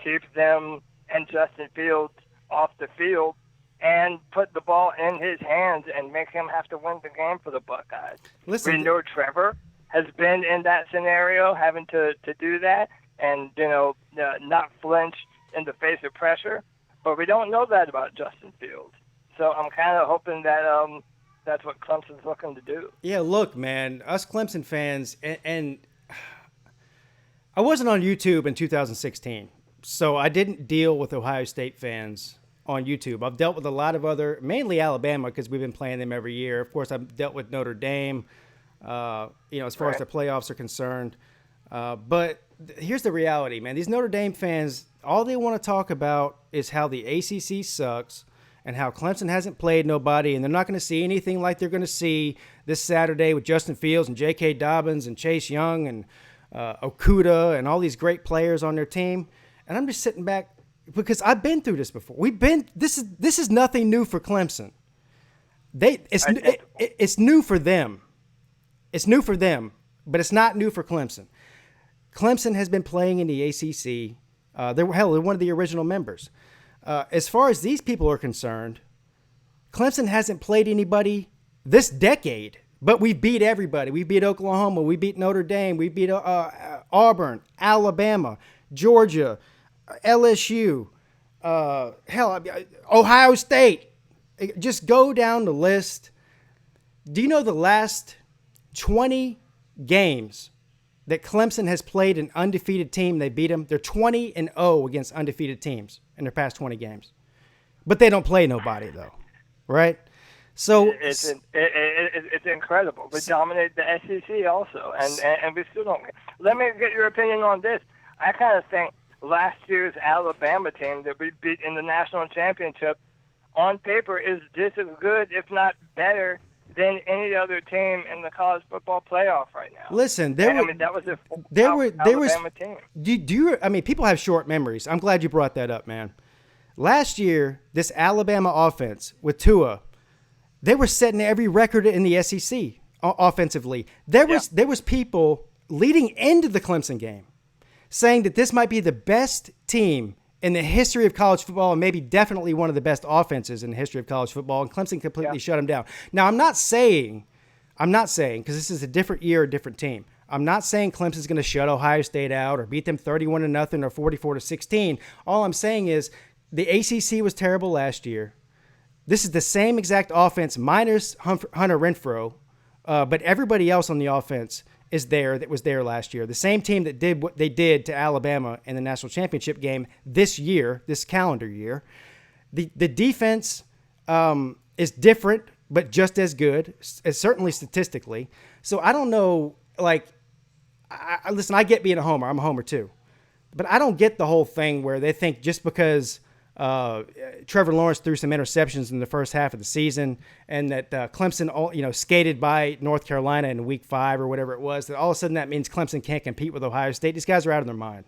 keep them and Justin Fields off the field and put the ball in his hands and make him have to win the game for the Buckeyes. We know Trevor has been in that scenario, having to do that and, not flinch in the face of pressure. But we don't know that about Justin Fields. So I'm kind of hoping that that's what Clemson's looking to do. Yeah, look, man, us Clemson fans, and I wasn't on YouTube in 2016, so I didn't deal with Ohio State fans on YouTube. I've dealt with a lot of other, mainly Alabama, because we've been playing them every year. Of course, I've dealt with Notre Dame, as far as the playoffs are concerned. But here's the reality, man. These Notre Dame fans, all they want to talk about is how the ACC sucks and how Clemson hasn't played nobody, and they're not going to see anything like they're going to see this Saturday with Justin Fields and J.K. Dobbins and Chase Young and Okuda and all these great players on their team. And I'm just sitting back because I've been through this before. This is nothing new for Clemson. It's new for them. It's new for them, but it's not new for Clemson. Clemson has been playing in the ACC. They're one of the original members. As far as these people are concerned, Clemson hasn't played anybody this decade, but we beat everybody. We beat Oklahoma. We beat Notre Dame. We beat Auburn, Alabama, Georgia, LSU, Ohio State. Just go down the list. Do you know the last 20 games that Clemson has played an undefeated team, they beat them? They're 20-0 against undefeated teams in their past 20 games. But they don't play nobody, though, right? So it's incredible. We dominate the SEC also, and we still don't. Let me get your opinion on this. I kind of think last year's Alabama team that we beat in the national championship on paper is just as good, if not better, than any other team in the college football playoff right now. Listen, that was a Alabama team. Do you? I mean, people have short memories. I'm glad you brought that up, man. Last year, this Alabama offense with Tua, they were setting every record in the SEC offensively. There was people leading into the Clemson game saying that this might be the best team in the history of college football, and maybe definitely one of the best offenses in the history of college football, and Clemson completely shut them down. Now, I'm not saying, because this is a different year, a different team. I'm not saying Clemson's going to shut Ohio State out or beat them 31-0 or 44-16. All I'm saying is the ACC was terrible last year. This is the same exact offense minus Hunter Renfrow, but everybody else on the offense is there that was there last year. The same team that did what they did to Alabama in the national championship game this year, this calendar year. The defense is different, but just as good, certainly statistically. So I don't know, listen, I get being a homer. I'm a homer too. But I don't get the whole thing where they think just because Trevor Lawrence threw some interceptions in the first half of the season, and that Clemson, skated by North Carolina in week 5 or whatever it was, that all of a sudden that means Clemson can't compete with Ohio State. These guys are out of their mind.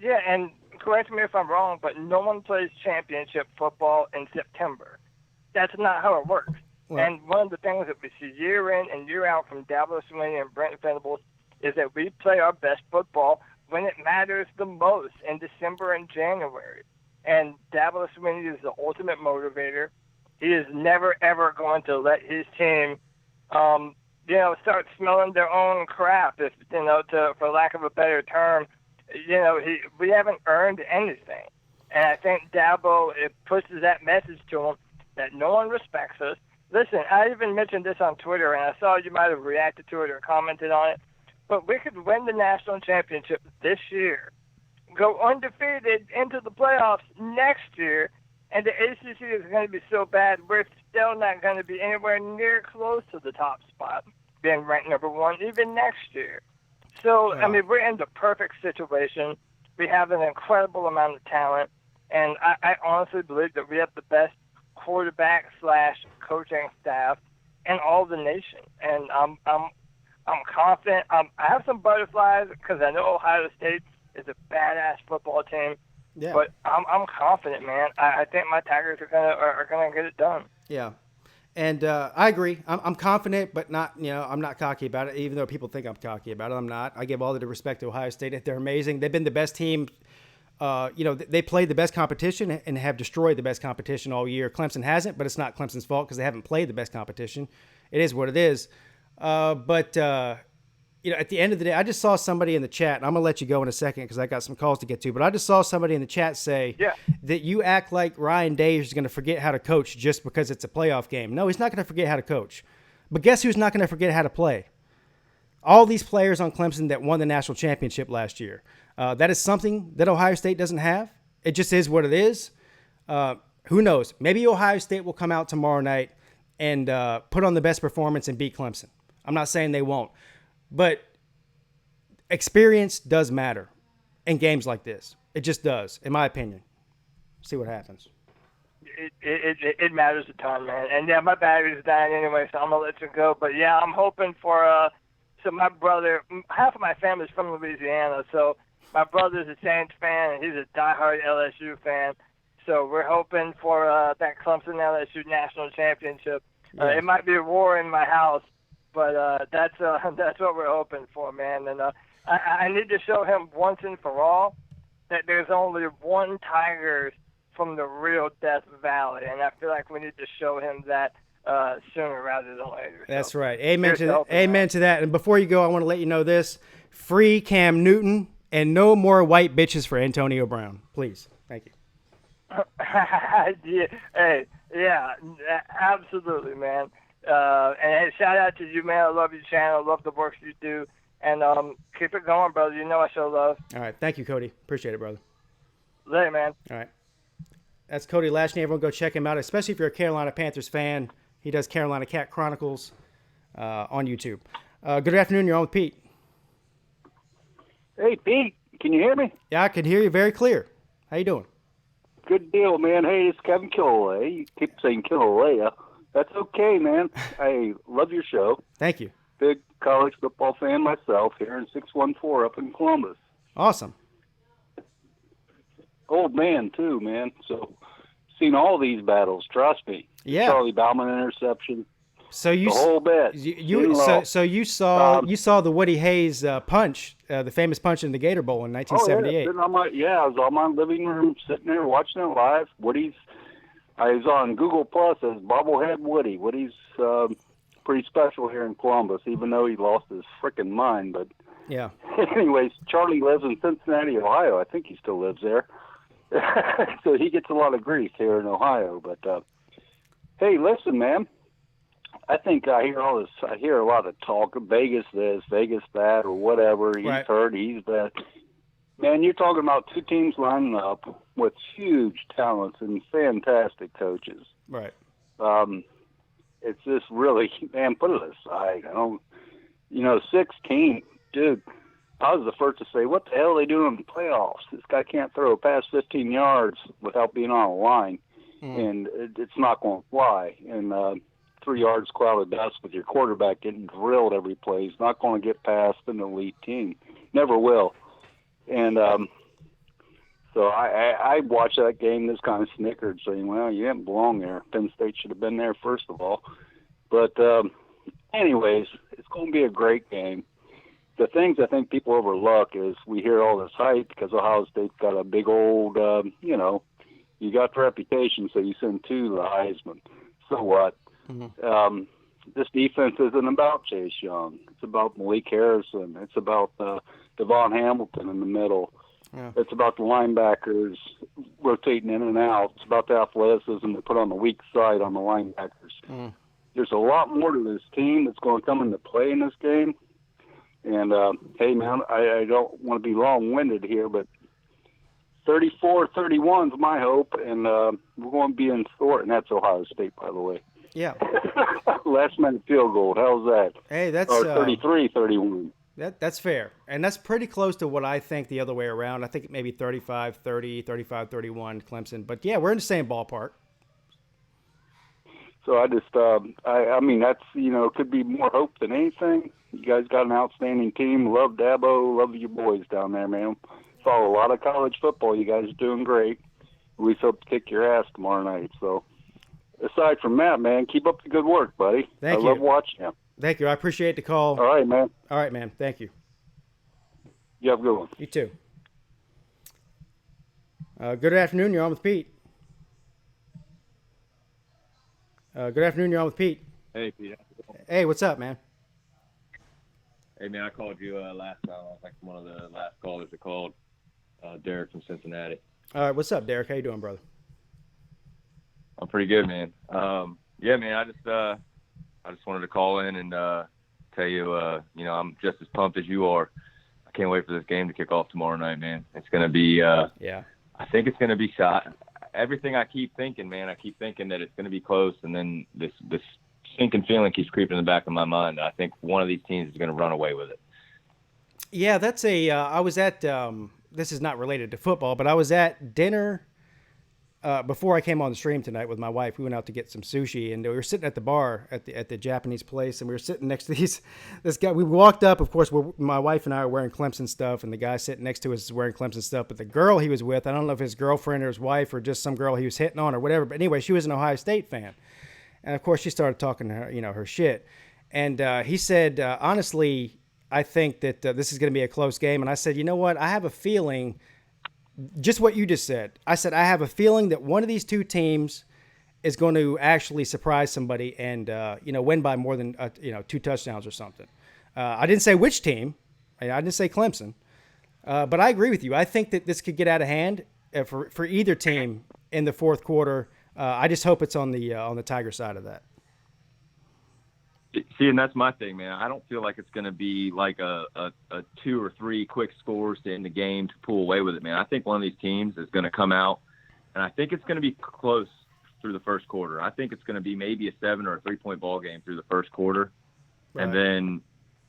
Yeah, and correct me if I'm wrong, but no one plays championship football in September. That's not how it works. Well, and one of the things that we see year in and year out from Dabo Swinney and Brent Venables is that we play our best football when it matters the most, in December and January. And Dabo Swinney is the ultimate motivator. He is never, ever going to let his team, start smelling their own crap, for lack of a better term. We haven't earned anything. And I think Dabo, it pushes that message to him that no one respects us. Listen, I even mentioned this on Twitter, and I saw you might have reacted to it or commented on it. But we could win the national championship this year, go undefeated into the playoffs next year, and the ACC is going to be so bad, we're still not going to be anywhere near close to the top spot, being ranked number 1 even next year. So, I mean, we're in the perfect situation. We have an incredible amount of talent, and I honestly believe that we have the best quarterback/coaching staff in all the nation. And I'm confident. I have some butterflies because I know Ohio State is a badass football team. Yeah. But I'm confident, man. I think my Tigers are gonna get it done. Yeah, and I agree. I'm confident, but not. I'm not cocky about it. Even though people think I'm cocky about it, I'm not. I give all the respect to Ohio State. They're amazing. They've been the best team. They played the best competition and have destroyed the best competition all year. Clemson hasn't, but it's not Clemson's fault because they haven't played the best competition. It is what it is. But at the end of the day, I just saw somebody in the chat, and I'm going to let you go in a second because I got some calls to get to, but I just saw somebody in the chat say that you act like Ryan Day is going to forget how to coach just because it's a playoff game. No, he's not going to forget how to coach. But guess who's not going to forget how to play? All these players on Clemson that won the national championship last year. That is something that Ohio State doesn't have. It just is what it is. Who knows? Maybe Ohio State will come out tomorrow night and put on the best performance and beat Clemson. I'm not saying they won't. But experience does matter in games like this. It just does, in my opinion. See what happens. It matters a ton, man. And, yeah, my battery's dying anyway, so I'm going to let you go. But, yeah, I'm hoping for so my brother, half of my family's from Louisiana, so my brother's a Saints fan, and he's a diehard LSU fan. So we're hoping for that Clemson-LSU national championship. It might be a war in my house, but that's what we're hoping for, man. And I need to show him once and for all that there's only one Tigers from the real Death Valley, and I feel like we need to show him that sooner rather than later. That's right. Amen to that. Amen to that. And before you go, I want to let you know this: free Cam Newton and no more white bitches for Antonio Brown, please. Thank you. Yeah, absolutely, man. And hey, shout out to you, man. I love your channel. I love the work you do. And keep it going, brother. You know I show love. All right. Thank you, Cody. Appreciate it, brother. Later, man. All right. That's Cody Lashney. Everyone go check him out, especially if you're a Carolina Panthers fan. He does Carolina Cat Chronicles on YouTube. Good afternoon. You're on with Pete. Hey, Pete. can you hear me? Yeah, I can hear you very clear. How you doing? Good deal, man. Hey, it's Kevin Killalay. You keep saying Killalay. That's okay, man. I love your show. Thank you. Big college football fan myself here in 614 up in Columbus. Awesome. Old man, too, man. So, seen all these battles, trust me. Yeah. Charlie Bauman interception. So you the whole bit. So you saw the Woody Hayes punch, the famous punch in the Gator Bowl in 1978. I was on my living room sitting there watching it live. I was on Google Plus as Bobblehead Woody. Woody's pretty special here in Columbus, even though he lost his frickin' mind. But yeah. Anyways, Charlie lives in Cincinnati, Ohio. I think he still lives there. So he gets a lot of grief here in Ohio. But hey, listen, man. I think I hear all this. I hear a lot of talk of Vegas this, Vegas that, or whatever. He's hurt, he's that. Man, you're talking about two teams lining up with huge talents and fantastic coaches. Right. It's just really, man, put it aside. 16, dude. I was the first to say, what the hell are they doing in the playoffs? This guy can't throw past 15 yards without being on a line, and it's not going to fly. And 3 yards cloud of dust with your quarterback getting drilled every play. He's not going to get past an elite team. Never will. And so I watched that game, just kind of snickered, saying, well, you didn't belong there. Penn State should have been there, first of all. But anyways, it's going to be a great game. The things I think people overlook is we hear all this hype because Ohio State's got a big old, you got the reputation, so you send two to the Heisman. So what? Mm-hmm. This defense isn't about Chase Young. It's about Malik Harrison. It's about Devon Hamilton in the middle. Yeah. It's about the linebackers rotating in and out. It's about the athleticism to put on the weak side on the linebackers. Mm. There's a lot more to this team that's going to come into play in this game. And, hey, man, I don't want to be long-winded here, but 34-31 is my hope, and we're going to be in Thornton. That's Ohio State, by the way. Yeah. Last-minute field goal. How's that? Hey, that's... Or 33-31. That's fair. And that's pretty close to what I think the other way around. I think maybe 35-30, 35-31 Clemson. But, yeah, we're in the same ballpark. So I just, I mean, that's, could be more hope than anything. You guys got an outstanding team. Love Dabo. Love your boys down there, man. Follow a lot of college football. You guys are doing great. We hope to kick your ass tomorrow night. So aside from that, man, keep up the good work, buddy. Thank you. I love watching you. Thank you. I appreciate the call. All right, man. All right, man. Thank you. You have a good one. You too. Good afternoon. You're on with Pete. Good afternoon. You're on with Pete. Hey, Pete. Hey, what's up, man? Hey, man, I called you last time. I was like one of the last callers that called, Derek from Cincinnati. All right, what's up, Derek? How you doing, brother? I'm pretty good, man. Yeah, man, I just wanted to call in and tell you, I'm just as pumped as you are. I can't wait for this game to kick off tomorrow night, man. It's going to be yeah. I think it's going to be shot. Everything I keep thinking, man, I keep thinking that it's going to be close, and then this sinking feeling keeps creeping in the back of my mind. I think one of these teams is going to run away with it. Yeah, that's I was at, this is not related to football, but I was at dinner before I came on the stream tonight with my wife. We went out to get some sushi, and we were sitting at the bar at the Japanese place, and we were sitting next to this guy. We walked up, of course, my wife and I are wearing Clemson stuff, and the guy sitting next to us is wearing Clemson stuff, but the girl he was with, I don't know if his girlfriend or his wife or just some girl he was hitting on or whatever, but anyway, she was an Ohio State fan. And, of course, she started talking to her, her shit. And he said, honestly, I think that this is going to be a close game. And I said, you know what? I have a feeling, just what you just said. I said, I have a feeling that one of these two teams is going to actually surprise somebody and, win by more than, 2 touchdowns or something. I didn't say which team. I didn't say Clemson. But I agree with you. I think that this could get out of hand for either team in the fourth quarter. I just hope it's on the Tiger side of that. See, and that's my thing, man. I don't feel like it's going to be like a 2 or 3 quick scores to end the game to pull away with it, man. I think one of these teams is going to come out, and I think it's going to be close through the first quarter. I think it's going to be maybe a 7 or a 3-point ball game through the first quarter, right. And then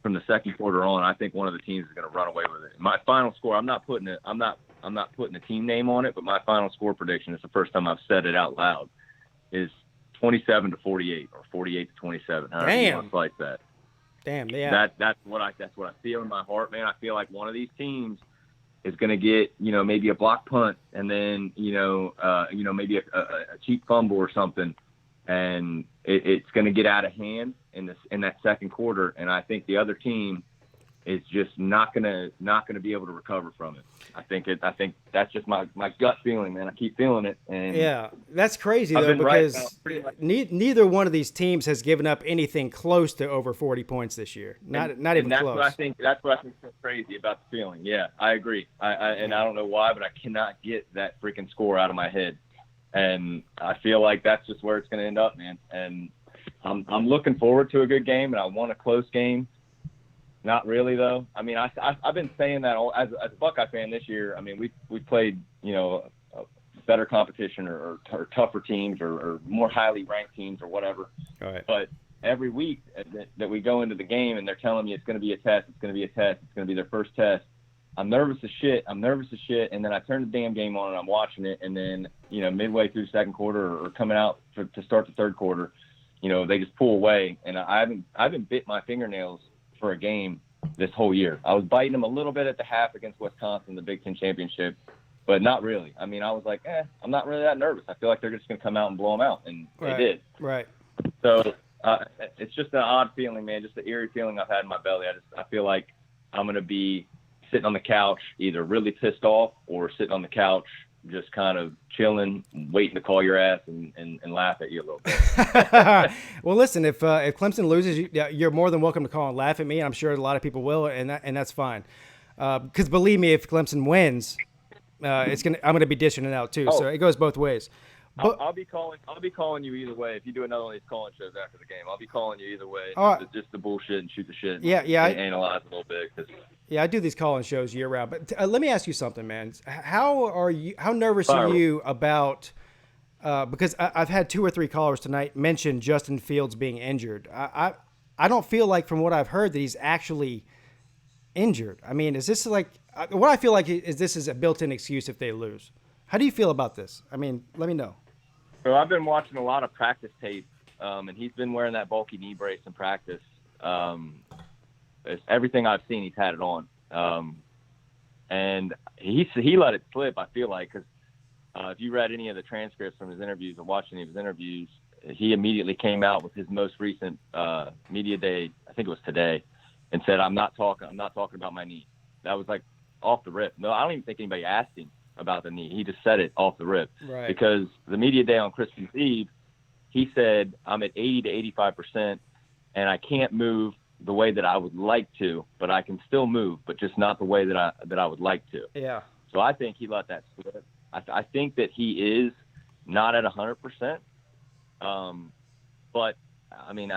from the second quarter on, I think one of the teams is going to run away with it. My final score, I'm not putting a team name on it, but my final score prediction, is the first time I've said it out loud, is 27-48 or 48-27. However you want to slice that. Damn, yeah. That's what I feel in my heart, man. I feel like one of these teams is going to get, maybe a block punt and then, maybe a cheap fumble or something, and it's going to get out of hand in that second quarter. And I think the other team is just not going to be able to recover from it. I think that's just my gut feeling, man. I keep feeling it. And yeah, that's crazy though, because neither one of these teams has given up anything close to over 40 points this year. Not even close. That's what I think is so crazy about the feeling. Yeah, I agree. I don't know why, but I cannot get that freaking score out of my head. And I feel like that's just where it's going to end up, man. And I'm looking forward to a good game, and I want a close game. Not really, though. I mean, I've been saying that as a Buckeye fan this year. I mean, we played, better competition or tougher teams or more highly ranked teams or whatever. All right. But every week that we go into the game and they're telling me it's going to be a test, it's going to be a test, it's going to be their first test, I'm nervous as shit. And then I turn the damn game on and I'm watching it. And then, midway through the second quarter or coming out to start the third quarter, they just pull away. And I haven't bit my fingernails for a game this whole year. I was biting them a little bit at the half against Wisconsin, the Big Ten championship, but not really. I mean, I was like, I'm not really that nervous. I feel like they're just going to come out and blow them out, and they did. Right. So it's just an odd feeling, man, just the eerie feeling I've had in my belly. I feel like I'm going to be sitting on the couch, either really pissed off or sitting on the couch just kind of chilling, waiting to call your ass and laugh at you a little bit. Well, listen, if Clemson loses, you're more than welcome to call and laugh at me. I'm sure a lot of people will, and that's fine. Because believe me, if Clemson wins, I'm gonna be dishing it out too. So it goes both ways. But, I'll be calling you either way. If you do another one of these calling shows after the game, I'll be calling you either way. Just the bullshit and shoot the shit. Yeah. Analyze a little bit. Yeah, I do these call-in shows year round. But let me ask you something, man. How nervous are you about? Because I've had 2 or 3 callers tonight mention Justin Fields being injured. I don't feel like, from what I've heard, that he's actually injured. I mean, is this like what I feel like is this is a built-in excuse if they lose? How do you feel about this? I mean, let me know. So I've been watching a lot of practice tape, and he's been wearing that bulky knee brace in practice. Everything I've seen, he's had it on. And he let it slip, I feel like, because if you read any of the transcripts from his interviews or watched any of his interviews, he immediately came out with his most recent media day, I think it was today, and said, I'm not talking about my knee. That was like off the rip. No, I don't even think anybody asked him about the knee. He just said it off the rip. Right. Because the media day on Christmas Eve, he said, I'm at 80 to 85%, and I can't move the way that I would like to, but I can still move, but just not the way that I would like to. Yeah. So I think he let that slip. I think that he is not at 100%. But I mean,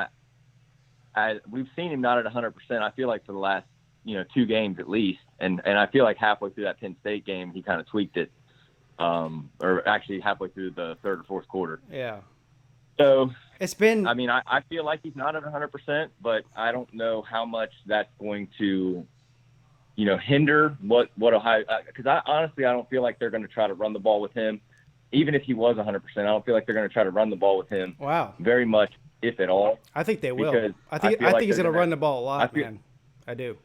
we've seen him not at 100%. I feel like for the last 2 games at least, and I feel like halfway through that Penn State game he kind of tweaked it, or actually halfway through the third or fourth quarter. Yeah. So it's been. I mean, I feel like he's not at 100%, but I don't know how much that's going to, hinder what Ohio. Because I don't feel like they're going to try to run the ball with him, even if he was 100%. I don't feel like they're going to try to run the ball with him. Wow. Very much, if at all. I think they will. I think he's going to run the ball a lot, man. I do.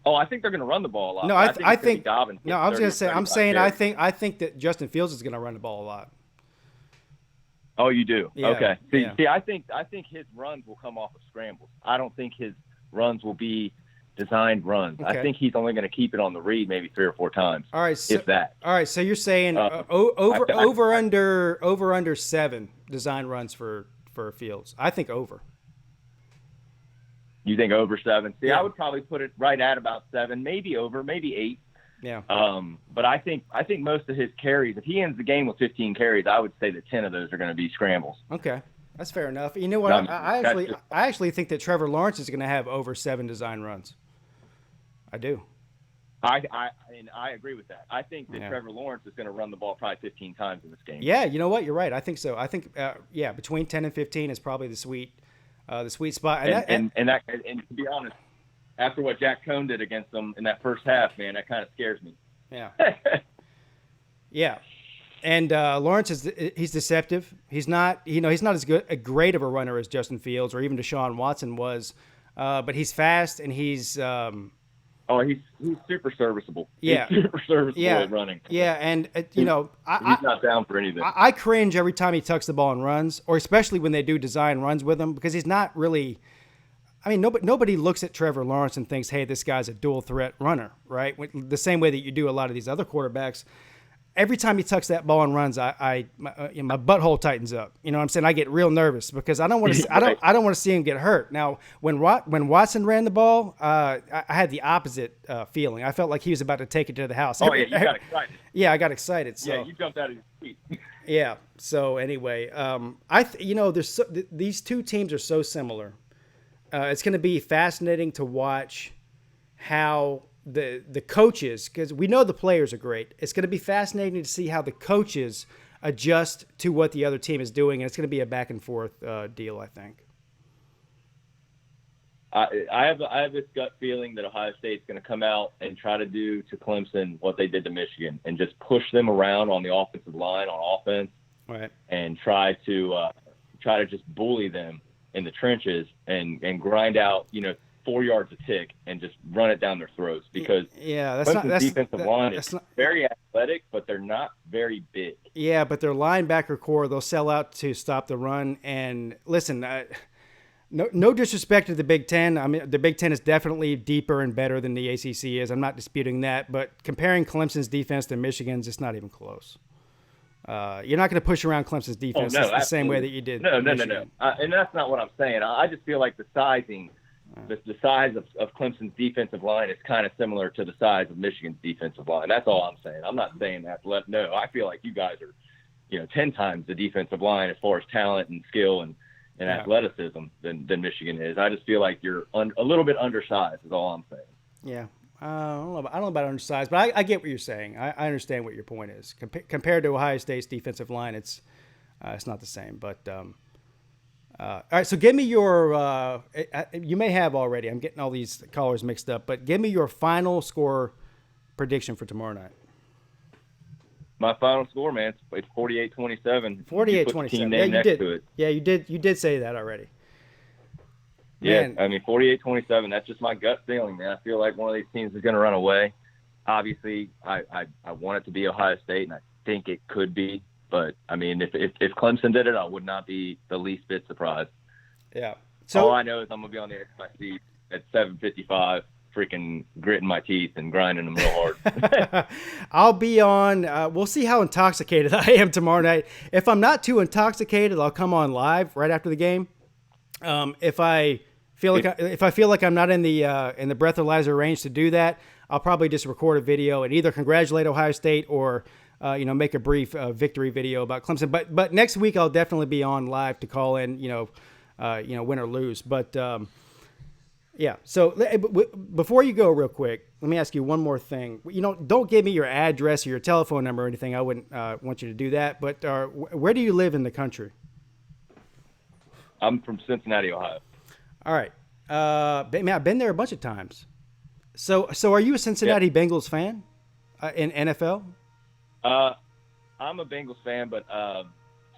Oh, I think they're going to run the ball a lot. No, I think. No, I was going to say. I'm saying I think that Justin Fields is going to run the ball a lot. Oh, you do? Yeah, okay. See, yeah. I think his runs will come off of scrambles. I don't think his runs will be designed runs. Okay. I think he's only going to keep it on the read maybe 3 or 4 times. All right, if that. All right, so you're saying over under 7 design runs for Fields. I think over. You think over 7? See, Yeah. I would probably put it right at about 7, maybe over, maybe 8. Yeah. But I think most of his carries, if he ends the game with 15 carries, I would say that 10 of those are going to be scrambles. Okay, that's fair enough. You know what? I actually think that Trevor Lawrence is going to have over 7 design runs. I do. I agree with that. I think that Trevor Lawrence is going to run the ball probably 15 times in this game. Yeah, you know what? You're right. I think so. I think between 10 and 15 is probably the sweet spot. And to be honest, after what Jack Cohn did against them in that first half, man, that kind of scares me. Yeah. Yeah. And Lawrence he's deceptive. He's not as great of a runner as Justin Fields or even Deshaun Watson was, but he's fast and he's he's super serviceable. Yeah. He's super serviceable at running. Yeah, and he's not down for anything. I cringe every time he tucks the ball and runs, or especially when they do design runs with him, because he's not really. I mean, nobody looks at Trevor Lawrence and thinks, "Hey, this guy's a dual threat runner," right? The same way that you do a lot of these other quarterbacks. Every time he tucks that ball and runs, my butthole tightens up. You know what I'm saying? I get real nervous because I don't want to. I don't want to see him get hurt. Now, when Watson ran the ball, I had the opposite feeling. I felt like he was about to take it to the house. Oh yeah, you got excited. Yeah, I got excited. So. Yeah, you jumped out of your seat. Yeah. So anyway, these two teams are so similar. It's going to be fascinating to watch how the coaches, because we know the players are great. It's going to be fascinating to see how the coaches adjust to what the other team is doing, and it's going to be a back and forth deal, I think. I have this gut feeling that Ohio State's going to come out and try to do to Clemson what they did to Michigan and just push them around on the offensive line on offense, right? And try to just bully them in the trenches and grind out 4 yards a tick and just run it down their throats, because Clemson's defensive line is very athletic, but they're not very big. Yeah, but their linebacker core, they'll sell out to stop the run. And listen, no disrespect to the Big Ten. I mean, the Big Ten is definitely deeper and better than the ACC is. I'm not disputing that. But comparing Clemson's defense to Michigan's, it's not even close. You're not going to push around Clemson's defense the same way that you did. No. And that's not what I'm saying. I just feel like the sizing, the size of Clemson's defensive line is kind of similar to the size of Michigan's defensive line. That's all I'm saying. I'm not saying that. No, I feel like you guys are, 10 times the defensive line as far as talent and skill and athleticism than Michigan is. I just feel like you're a little bit undersized is all I'm saying. Yeah. I don't know about undersized, but I get what you're saying. I understand what your point is. Compared to Ohio State's defensive line, it's not the same. But all right, so give me your. You may have already. I'm getting all these callers mixed up, but give me your final score prediction for tomorrow night. My final score, man, it's 48-27. 48-27. Team name next to it. Yeah, you did. You did say that already. Yeah, man. I mean, 48-27, that's just my gut feeling, man. I feel like one of these teams is going to run away. Obviously, I want it to be Ohio State, and I think it could be. But, I mean, if Clemson did it, I would not be the least bit surprised. Yeah. So all I know is I'm going to be on the edge of my seat at 7:55, freaking gritting my teeth and grinding them real hard. I'll be on. We'll see how intoxicated I am tomorrow night. If I'm not too intoxicated, I'll come on live right after the game. If I feel like I'm not in the breathalyzer range to do that, I'll probably just record a video and either congratulate Ohio State or make a brief victory video about Clemson. But next week I'll definitely be on live to call in win or lose. But yeah. So before you go, real quick, let me ask you one more thing. Don't give me your address or your telephone number or anything. I wouldn't want you to do that. But where do you live in the country? I'm from Cincinnati, Ohio. All right. Man, I've been there a bunch of times. So are you a Cincinnati Bengals fan in NFL? I'm a Bengals fan, but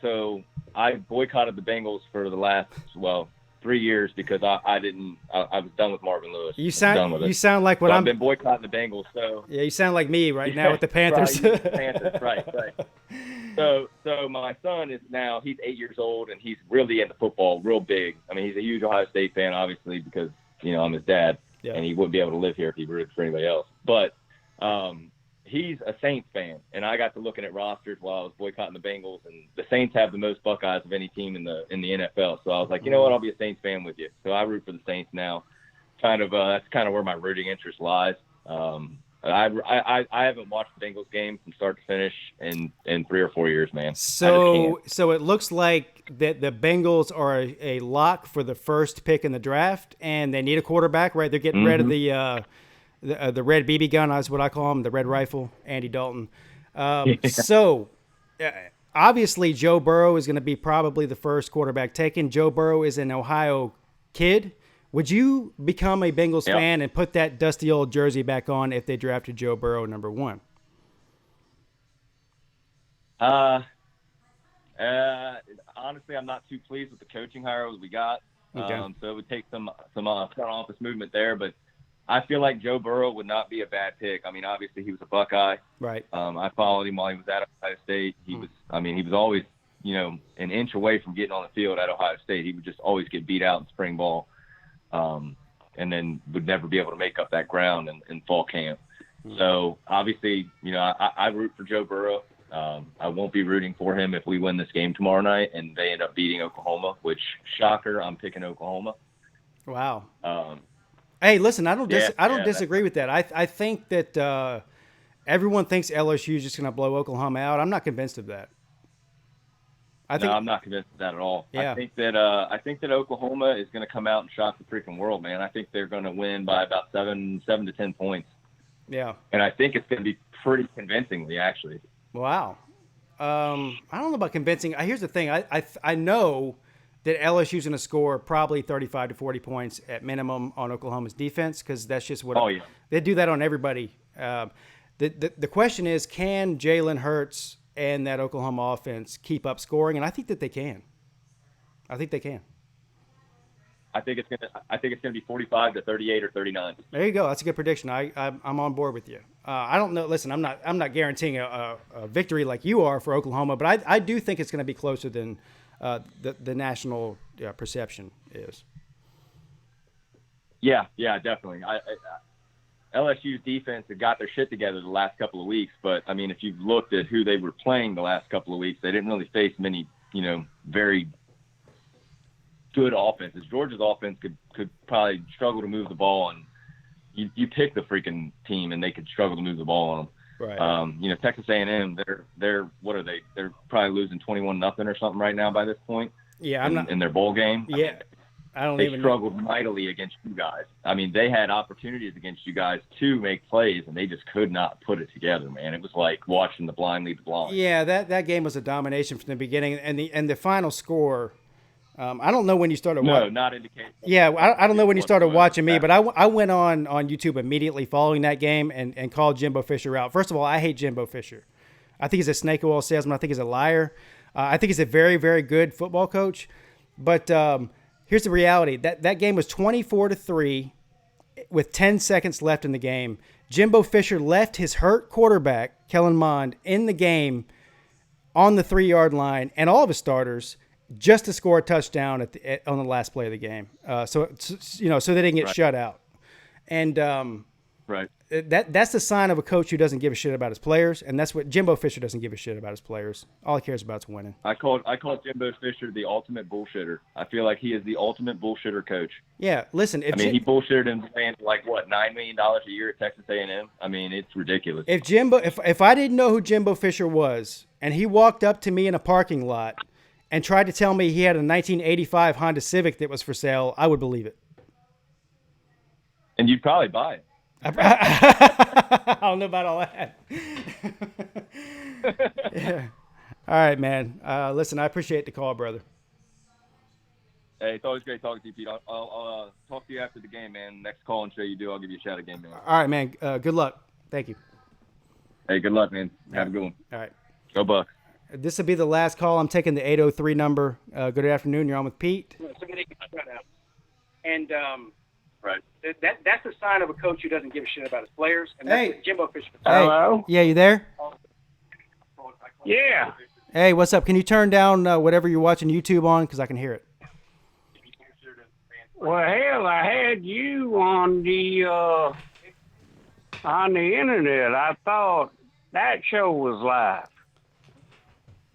so I boycotted the Bengals for the last 3 years because I was done with Marvin Lewis. You sound like what I've been boycotting the Bengals. So yeah, you sound like me right now with the Panthers. Right. So my son he's 8 years old and he's really into football, real big. I mean, he's a huge Ohio State fan, obviously, because I'm his dad, and he wouldn't be able to live here if he rooted for anybody else. But he's a Saints fan, and I got to looking at rosters while I was boycotting the Bengals, and the Saints have the most Buckeyes of any team in the NFL. So I was like, you know what, I'll be a Saints fan with you. So I root for the Saints now. That's kind of where my rooting interest lies. I haven't watched the Bengals game from start to finish in 3 or 4 years, man. So it looks like that the Bengals are a lock for the first pick in the draft, and they need a quarterback, right? They're getting rid of the red BB gun, is what I call him, the red rifle, Andy Dalton. So obviously Joe Burrow is going to be probably the first quarterback taken. Joe Burrow is an Ohio kid, Would you become a Bengals Yep. fan and put that dusty old jersey back on if they drafted Joe Burrow number 1? Honestly, I'm not too pleased with the coaching hires we got. Okay. So it would take some front office movement there, but I feel like Joe Burrow would not be a bad pick. I mean, obviously he was a Buckeye. Right. I followed him while he was at Ohio State. He was always, an inch away from getting on the field at Ohio State. He would just always get beat out in spring ball, and then would never be able to make up that ground in fall camp. So obviously, I root for Joe Burrow. I won't be rooting for him if we win this game tomorrow night and they end up beating Oklahoma, which, shocker, I'm picking Oklahoma. Wow. Hey, listen, I don't disagree with that. I think that everyone thinks LSU is just going to blow Oklahoma out. I'm not convinced of that. I'm not convinced of that at all. Yeah. I think that Oklahoma is going to come out and shock the freaking world, man. I think they're going to win by about 7 to 10 points. Yeah. And I think it's going to be pretty convincingly, actually. Wow. I don't know about convincing. Here's the thing. I know that LSU is going to score probably 35 to 40 points at minimum on Oklahoma's defense, because that's just what they do that on everybody. The question is, can Jalen Hurts and that Oklahoma offense keep up scoring? And I think that they can. I think they can. I think it's gonna be 45 to 38 or 39. There you go. That's a good prediction. I'm on board with you. I don't know. Listen, I'm not guaranteeing a victory like you are for Oklahoma, but I do think it's going to be closer than the national perception is. Yeah, definitely. LSU's defense had got their shit together the last couple of weeks, but I mean, if you've looked at who they were playing the last couple of weeks, they didn't really face many, very good offenses. Georgia's offense could probably struggle to move the ball, and you pick the freaking team and they could struggle to move the ball on them. Right. Texas A&M, they're what are they? They're probably losing 21-0 or something right now by this point. Yeah, in their bowl game. Yeah, They struggled mightily against you guys. I mean, they had opportunities against you guys to make plays, and they just could not put it together, man. It was like watching the blind lead the blind. Yeah, that game was a domination from the beginning, and the final score. I don't know when you started watching. No, not indicated. Yeah, I don't know when you started watching me, but I went on YouTube immediately following that game and called Jimbo Fisher out. First of all, I hate Jimbo Fisher. I think he's a snake oil salesman. I think he's a liar. I think he's a very, very good football coach. But here's the reality. That game was 24-3 with 10 seconds left in the game. Jimbo Fisher left his hurt quarterback, Kellen Mond, in the game on the 3-yard line, and all of his starters, just to score a touchdown on the last play of the game. So they didn't get shut out. And that's the sign of a coach who doesn't give a shit about his players, and that's what Jimbo Fisher doesn't give a shit about his players. All he cares about is winning. I called Jimbo Fisher the ultimate bullshitter. I feel like he is the ultimate bullshitter coach. Yeah, listen. He bullshitted him saying $9 million a year at Texas A&M. I mean, it's ridiculous. If I didn't know who Jimbo Fisher was, and he walked up to me in a parking lot and tried to tell me he had a 1985 Honda Civic that was for sale, I would believe it. And you'd probably buy it. I don't know about all that. Yeah. All right, man. Listen, I appreciate the call, brother. Hey, it's always great talking to you, Pete. I'll talk to you after the game, man. Next call and show you do, I'll give you a shout again, man. All right, man. Good luck. Thank you. Hey, good luck, man. Have a good one. All right. Go Bucks. This will be the last call. I'm taking the 803 number. Good afternoon. You're on with Pete. And that's a sign of a coach who doesn't give a shit about his players. And that's what Jimbo Fisher. Hello? Yeah, you there? Yeah. Hey, what's up? Can you turn down whatever you're watching YouTube on? Because I can hear it. Well, hell, I had you on the internet. I thought that show was live.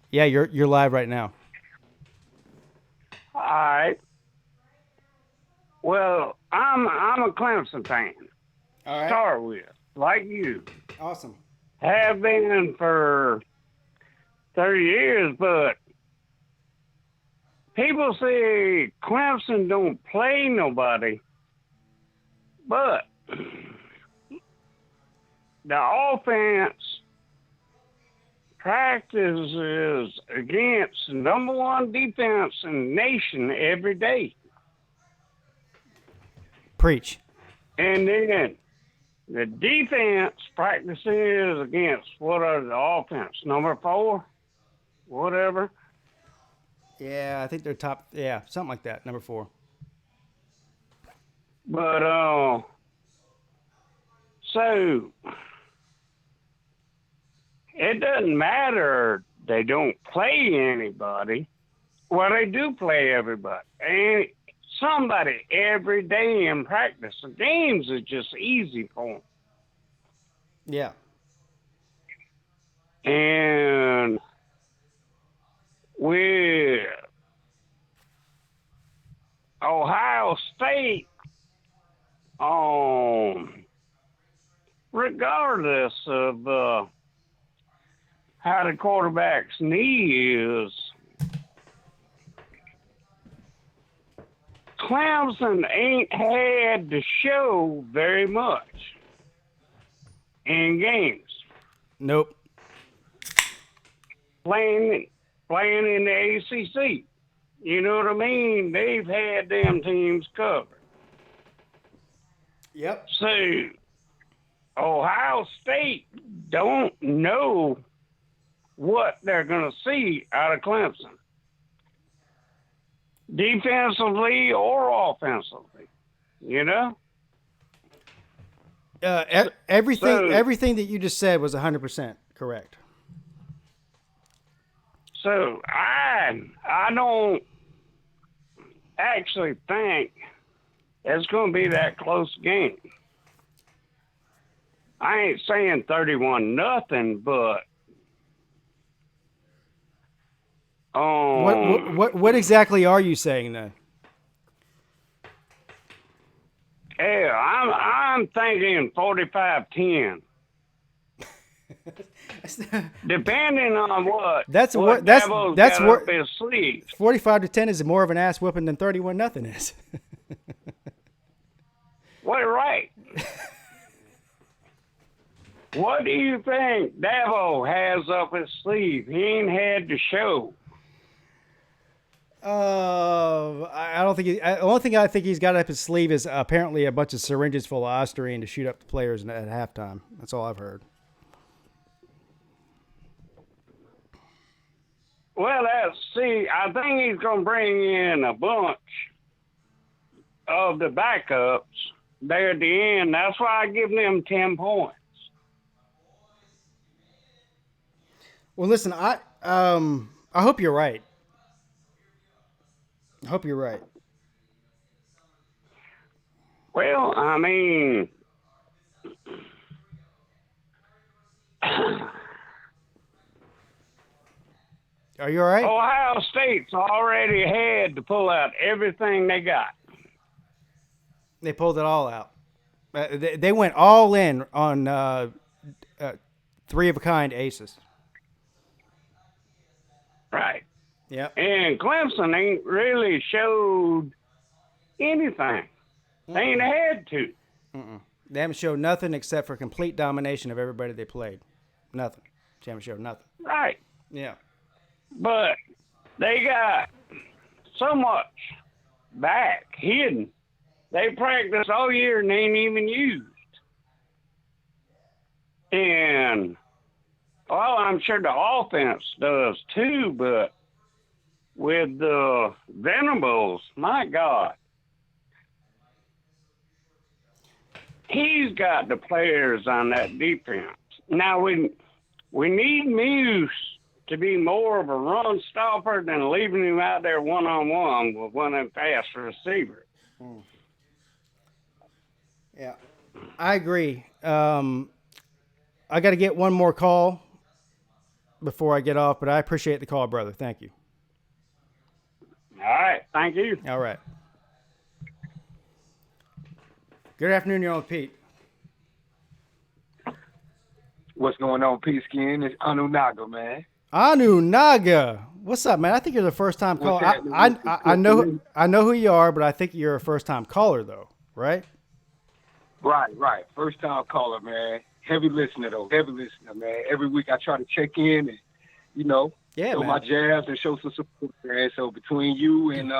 Yeah, you're live right now. All right. Well, I'm a Clemson fan. All right. Start with, like you. Awesome. Have been for 30 years, but people say Clemson don't play nobody, but the offense practices against number one defense in the nation every day. Preach. And then the defense practices against what are the offense? Number 4? Whatever. Yeah, I think they're top. Yeah, something like that. Number 4. But, so it doesn't matter they don't play anybody. Well, they do play everybody. And somebody every day in practice. The games are just easy for them. Yeah. And with Ohio State, regardless of how the quarterback's knee is, Clemson ain't had to show very much in games. Nope. Playing in the ACC. You know what I mean? They've had them teams covered. Yep. So, Ohio State don't know what they're going to see out of Clemson. Defensively or offensively, you know? Everything that you just said was 100% correct. So I don't actually think it's going to be that close game. I ain't saying 31-0, but What exactly are you saying then? Yeah, I'm thinking 45-10. Depending on what that's Devil's got up his sleeve. 45-10 is more of an ass whooping than 31-0 is. Well, right. What do you think Davo has up his sleeve? He ain't had to show. I don't think the only thing I think he's got up his sleeve is apparently a bunch of syringes full of Osterine to shoot up the players at halftime. That's all I've heard. Well, I think he's going to bring in a bunch of the backups there at the end. That's why I give them 10 points. Well, listen, I hope you're right. I hope you're right. Well, I mean, are you all right? Ohio State's already had to pull out everything they got. They pulled it all out. They went all in on three-of-a-kind aces. Right. Yeah. And Clemson ain't really showed anything. They ain't had to. They haven't showed nothing except for complete domination of everybody they played. Nothing. They haven't showed nothing. Right. Yeah. But they got so much back hidden. They practiced all year and ain't even used. And, well, I'm sure the offense does too, but with the Venables, my God, he's got the players on that defense. Now, we need Muse to be more of a run stopper than leaving him out there one-on-one with one of them fast receivers. Yeah, I agree. I got to get one more call before I get off, but I appreciate the call, brother. Thank you. All right. Thank you. All right. Good afternoon. You're on with Pete. What's going on, Pete Skin? It's Anu Naga, man. Anu Naga. What's up, man? I think you're the first time caller. I know who you are, but I think you're a first time caller though, right? Right. First time caller, man. Heavy listener, man. Every week I try to check in and, show man. my jabs and show some support, man. So between you and,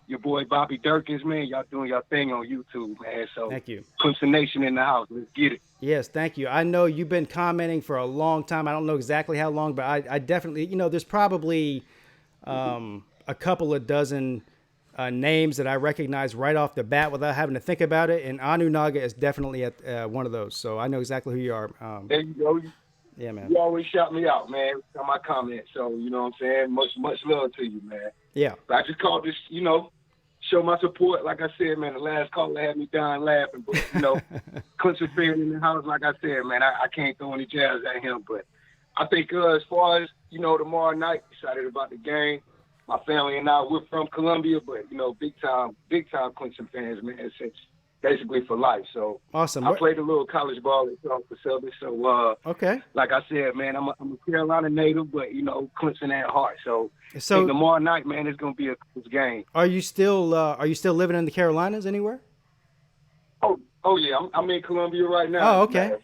your boy Bobby Durkins, man. Y'all doing your thing on YouTube, man. So thank you. Clemson Nation in the house. Let's get it. Yes, thank you. I know you've been commenting for a long time. I don't know exactly how long, but I definitely, there's probably a couple of dozen names that I recognize right off the bat without having to think about it. And Anu Naga is definitely at one of those. So I know exactly who you are. There you go. Yeah, man. You always shout me out, man, on my comments. So, you know what I'm saying? Much love to you, man. Yeah. But I just called this, show my support. Like I said, man, the last caller had me dying laughing. But, Clemson fan in the house, like I said, man, I can't throw any jabs at him. But I think as far as, tomorrow night, excited about the game. My family and I, we're from Columbia, but, big time Clemson fans, man, since basically for life. So awesome. I played a little college ball at Southern. So okay, like I said, man, I'm a Carolina native, but Clemson at heart. So I think tomorrow night, man, it's gonna be a close game. Are you still living in the Carolinas anywhere? Oh yeah, I'm in Columbia right now. Oh, okay,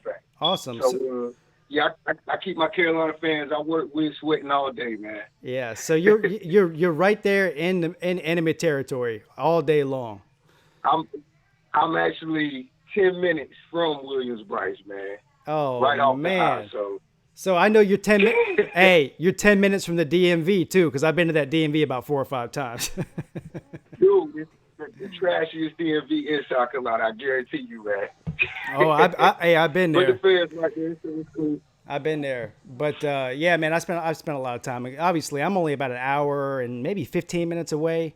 awesome. So yeah, I keep my Carolina fans I work with sweating all day, man. Yeah, so you're right there in enemy territory all day long. I'm actually 10 minutes from Williams-Brice, man. Oh, right off man. The high, so I know you're 10 minutes. Hey, you're 10 minutes from the DMV too, because I've been to that DMV about 4 or 5 times. Dude, it's the trashiest DMV in South Carolina. I guarantee you, man. Oh, I've been there. But the fans like this, so it's cool. I've been there, but yeah, man, I've spent a lot of time. Obviously, I'm only about an hour and maybe 15 minutes away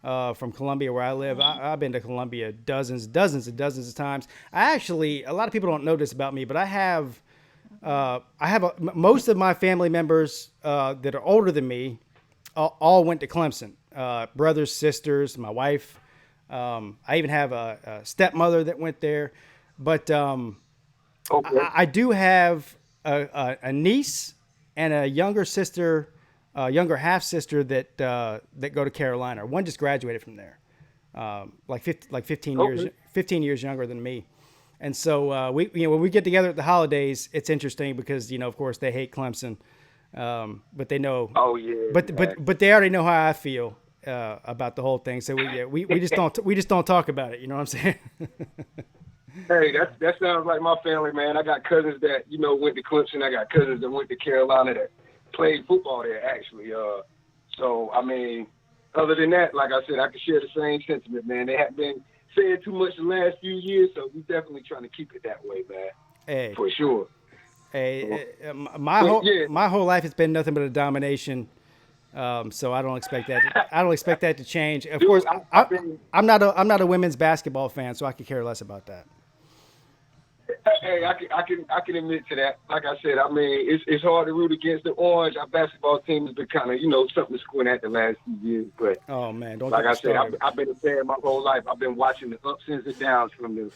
from Columbia, where I live. I've been to Columbia dozens of times. A lot of people don't know this about me, but I have most of my family members that are older than me all went to Clemson. Brothers, sisters, my wife. I even have a stepmother that went there. But okay. I do have a niece and a younger sister. Younger half sister that go to Carolina. One just graduated from there, like 15 years younger than me. And so when we get together at the holidays, it's interesting because of course they hate Clemson, but they know. Oh yeah. But they already know how I feel about the whole thing. So we just don't talk about it. You know what I'm saying? Hey, that sounds like my family, man. I got cousins that went to Clemson. I got cousins that went to Carolina that played football there, actually. So, I mean, other than that, like I said, I can share the same sentiment, man. They haven't been saying too much the last few years, so we're definitely trying to keep it that way, man. Hey. For sure. Hey, my whole life has been nothing but a domination. So I don't expect that to change. Of course, I'm not a women's basketball fan, so I could care less about that. Hey, I can admit to that. Like I said, I mean, it's hard to root against the Orange. Our basketball team has been kind of, something to squint at the last few years. But oh man, don't like get I said, started. I've been a fan my whole life. I've been watching the ups and the downs from the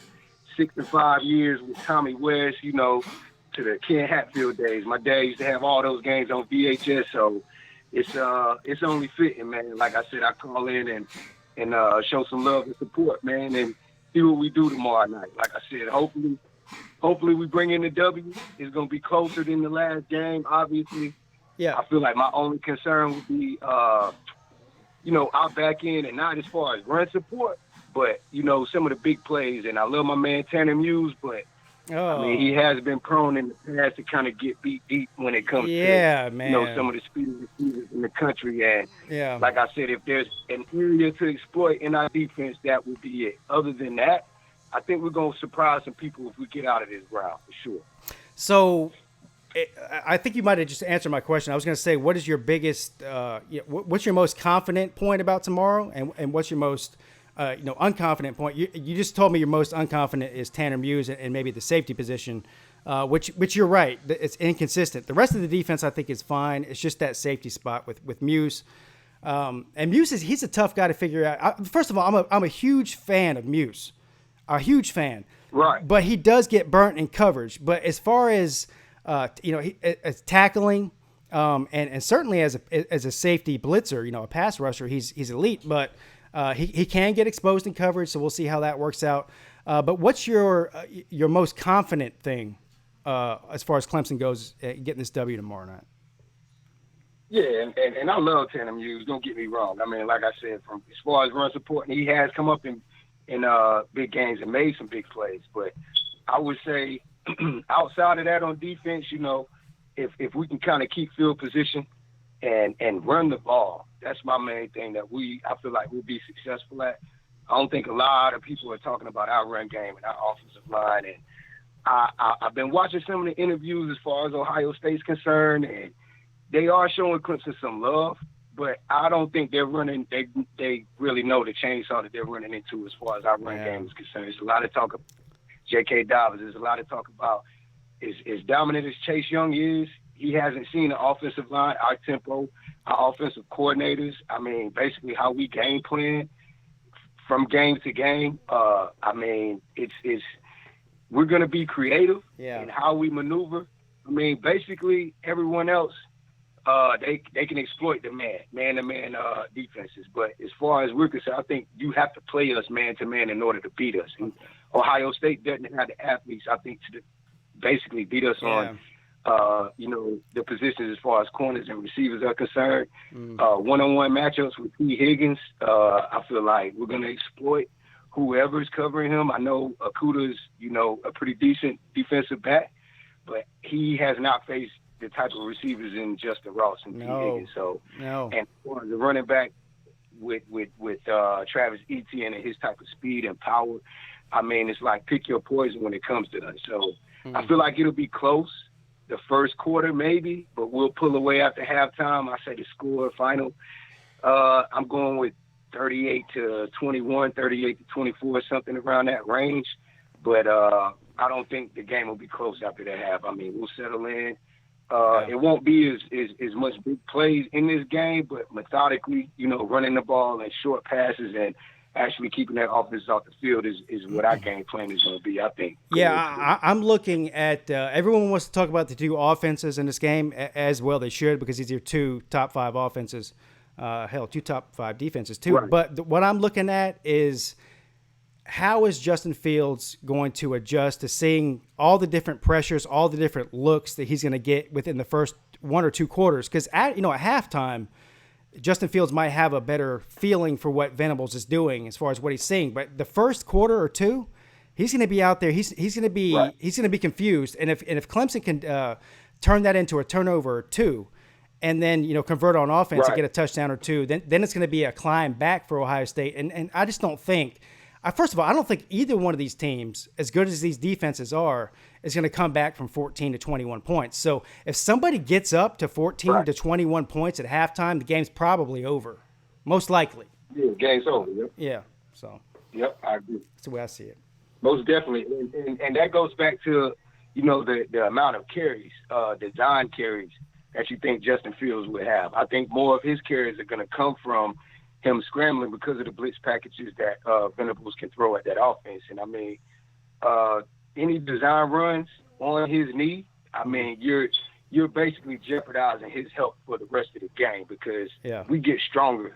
6 to 5 years with Tommy West, to the Ken Hatfield days. My dad used to have all those games on VHS, so it's only fitting, man. Like I said, I call in and show some love and support, man, and see what we do tomorrow night. Like I said, hopefully we bring in the W. It's going to be closer than the last game, obviously. Yeah. I feel like my only concern would be, our back end, and not as far as run support, but, some of the big plays. And I love my man Tanner Muse, but, I mean, he has been prone in the past to kind of get beat deep when it comes to, man. Some of the speedy receivers in the country. And yeah, like I said, if there's an area to exploit in our defense, that would be it. Other than that, I think we're going to surprise some people if we get out of this ground, for sure. So I think you might have just answered my question. I was going to say, what is your biggest, what's your most confident point about tomorrow? And what's your most, unconfident point? You just told me your most unconfident is Tanner Muse and maybe the safety position, which you're right. It's inconsistent. The rest of the defense, I think, is fine. It's just that safety spot with Muse. And Muse, he's a tough guy to figure out. First of all, I'm a huge fan of Muse. A huge fan, right? But he does get burnt in coverage. But as far as as tackling, and certainly as a safety blitzer, a pass rusher, he's elite. But he can get exposed in coverage, so we'll see how that works out. But what's your most confident thing as far as Clemson goes getting this W tomorrow night? Yeah, and I love Tanner Muse. Don't get me wrong. I mean, like I said, from as far as run support, and he has come up in big games and made some big plays. But I would say outside of that on defense, you know, if we can kind of keep field position and run the ball, that's my main thing that I feel like we'll be successful at. I don't think a lot of people are talking about our run game and our offensive line. And I've been watching some of the interviews as far as Ohio State's concerned, and they are showing Clemson some love, but I don't think they're running. They really know the chainsaw that they're running into as far as our run game is concerned. There's a lot of talk about J.K. Dobbins. There's a lot of talk about as dominant as Chase Young is, he hasn't seen the offensive line, our tempo, our offensive coordinators. I mean, basically how we game plan from game to game. I mean, it's we're going to be creative in how we maneuver. I mean, basically everyone else, they can exploit the man-to-man defenses. But as far as we're concerned, I think you have to play us man-to-man in order to beat us. And Ohio State doesn't have the athletes, I think, to basically beat us on, you know, the positions as far as corners and receivers are concerned. One-on-one matchups with P. Higgins, I feel like we're going to exploit whoever's covering him. I know Okuda's, you know, a pretty decent defensive back, but he has not faced the type of receivers in Justin Ross and P. Higgins. So, and for the running back with Travis Etienne and his type of speed and power, I mean, it's like pick your poison when it comes to that. So I feel like it'll be close the first quarter maybe, but we'll pull away after halftime. I say the score final. I'm going with 38-21, 38-24, something around that range. But I don't think the game will be close after that half. I mean, we'll settle in. It won't be as much big plays in this game, but methodically, you know, running the ball and short passes and actually keeping that offense off the field is what our game plan is going to be, I think. Yeah, I'm looking at everyone wants to talk about the two offenses in this game as well. They should, because these are two top 5 offenses. Two top 5 defenses too. Right. But what I'm looking at is how is Justin Fields going to adjust to seeing all the different pressures, all the different looks that he's going to get within the first 1 or 2 quarters? Because at halftime, Justin Fields might have a better feeling for what Venables is doing as far as what he's seeing. But the first quarter or 2, he's going to be out there. He's going to be confused. And if Clemson can turn that into a turnover or 2, and then, you know, convert on offense and get a touchdown or 2, then it's going to be a climb back for Ohio State. And I just don't think first of all, I don't think either one of these teams, as good as these defenses are, is going to come back from 14 to 21 points. So if somebody gets up to 14 to 21 points at halftime, the game's probably over, most likely. Yeah, game's over. Yep. Yeah. So. Yep, I agree. That's the way I see it. Most definitely, and that goes back to, you know, the amount of carries, design carries that you think Justin Fields would have. I think more of his carries are going to come from him scrambling because of the blitz packages that Venables can throw at that offense. And I mean, any design runs on his knee, I mean, you're basically jeopardizing his health for the rest of the game, because we get stronger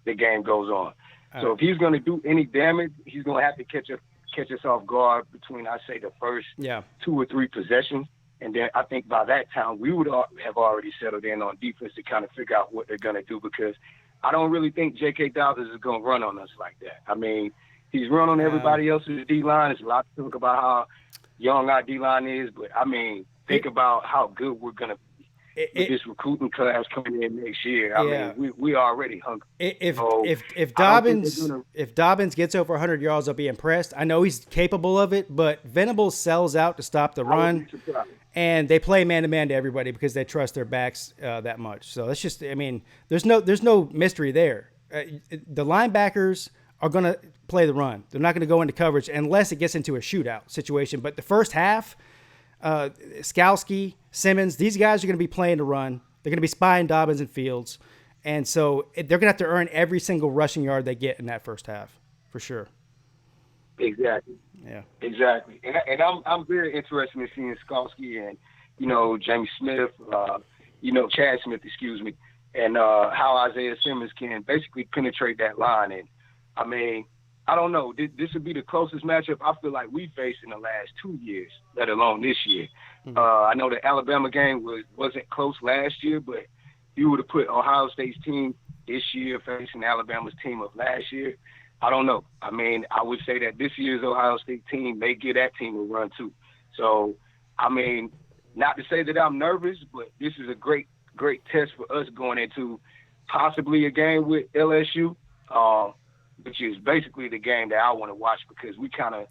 the game goes on. So if he's going to do any damage, he's going to have to catch us off guard between, I say, the first 2 or 3 possessions. And then I think by that time we would have already settled in on defense to kind of figure out what they're going to do, because I don't really think J.K. Dobbins is going to run on us like that. I mean, he's run on everybody else's D-line. There's a lot to talk about how young our D-line is, but, I mean, think about how good we're going to be with this recruiting class coming in next year. I mean, we already hungry. If Dobbins gets over 100 yards, I'll be impressed. I know he's capable of it, but Venables sells out to stop the run. And they play man-to-man to everybody because they trust their backs that much. So that's just, I mean, there's no mystery there. The linebackers are going to play the run. They're not going to go into coverage unless it gets into a shootout situation. But the first half, Skalski, Simmons, these guys are going to be playing the run. They're going to be spying Dobbins and Fields. And so they're going to have to earn every single rushing yard they get in that first half, for sure. Exactly. Yeah. Exactly. And I'm very interested in seeing Skalski and, you know, Jamie Smith, you know, Chad Smith, and how Isaiah Simmons can basically penetrate that line. And, I mean, I don't know. This would be the closest matchup I feel like we faced in the last 2 years, let alone this year. I know the Alabama game wasn't close last year, but you would have put Ohio State's team this year facing Alabama's team of last year, I don't know. I mean, I would say that this year's Ohio State team may give that team a run too. So, I mean, not to say that I'm nervous, but this is a great test for us going into possibly a game with LSU, which is basically the game that I want to watch because we kind of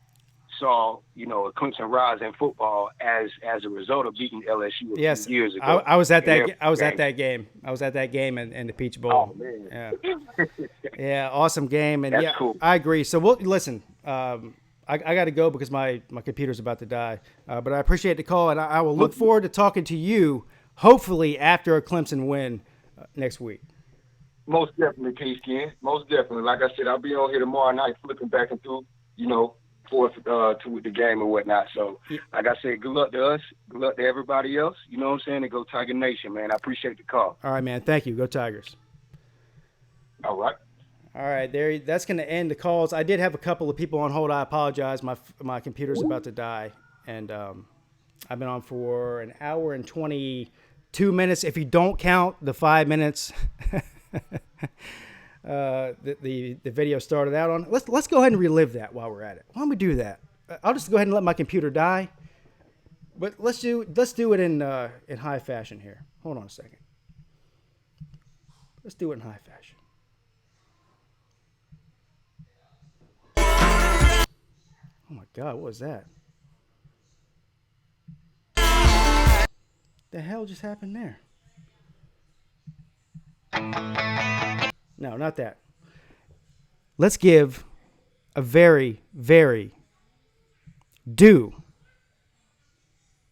saw, a Clemson rise in football as a result of beating LSU a few years ago. I was at that. I was at that game. I was at that game in the Peach Bowl. Oh man, yeah, yeah, awesome game, and that's cool. I agree. So we'll listen. I got to go because my computer's about to die. But I appreciate the call, and I will look forward to talking to you, hopefully after a Clemson win next week. Most definitely, Peace Ken. Most definitely. Like I said, I'll be on here tomorrow night flipping back and through, forth to the game and whatnot. So, like I said, good luck to us. Good luck to everybody else. You know what I'm saying? And go Tiger Nation, man. I appreciate the call. All right, man. Thank you. Go Tigers. All right. All right, there. That's going to end the calls. I did have a couple of people on hold. I apologize. My computer's about to die, and I've been on for an hour and 22 minutes. If you don't count the 5 minutes, the video started out on. Let's go ahead and relive that while we're at it. Why don't we do that? I'll just go ahead and let my computer die, but let's do it in high fashion here. Hold on a second. Let's do it in high fashion. Oh my God, what was that? The hell just happened there? No, not that. Let's give a very, very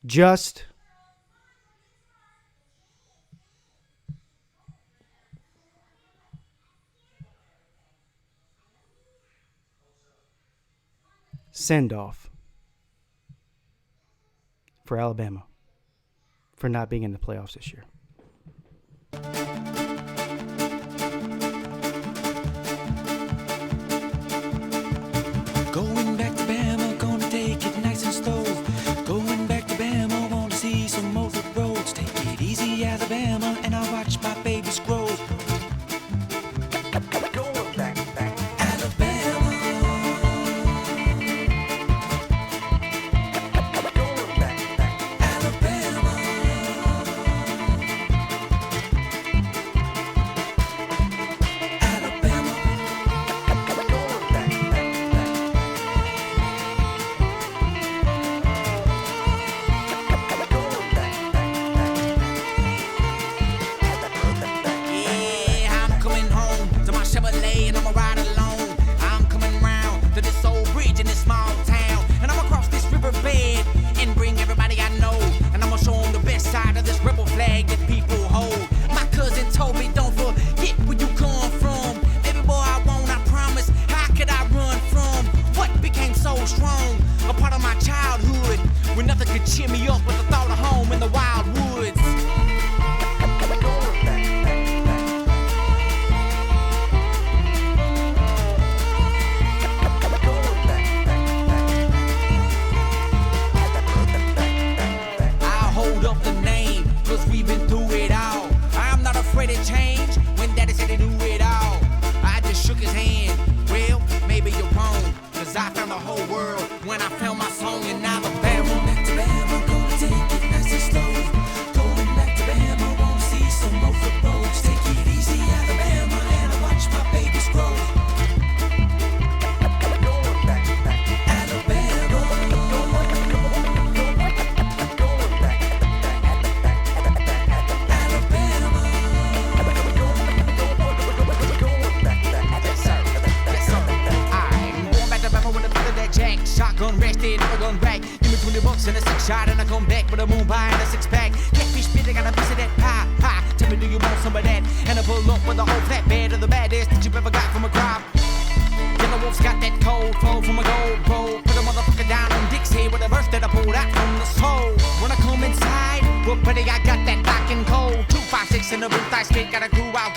just send-off for Alabama for not being in the playoffs this year. Going back to Bama, gonna take it nice and slow. Going back to Bama, wanna see some more roads. Take it easy, Alabama, and I'll watch my babies grow. When I come inside, well, buddy, I got that back and cold. 256 in the booth, I skate, got a crew out.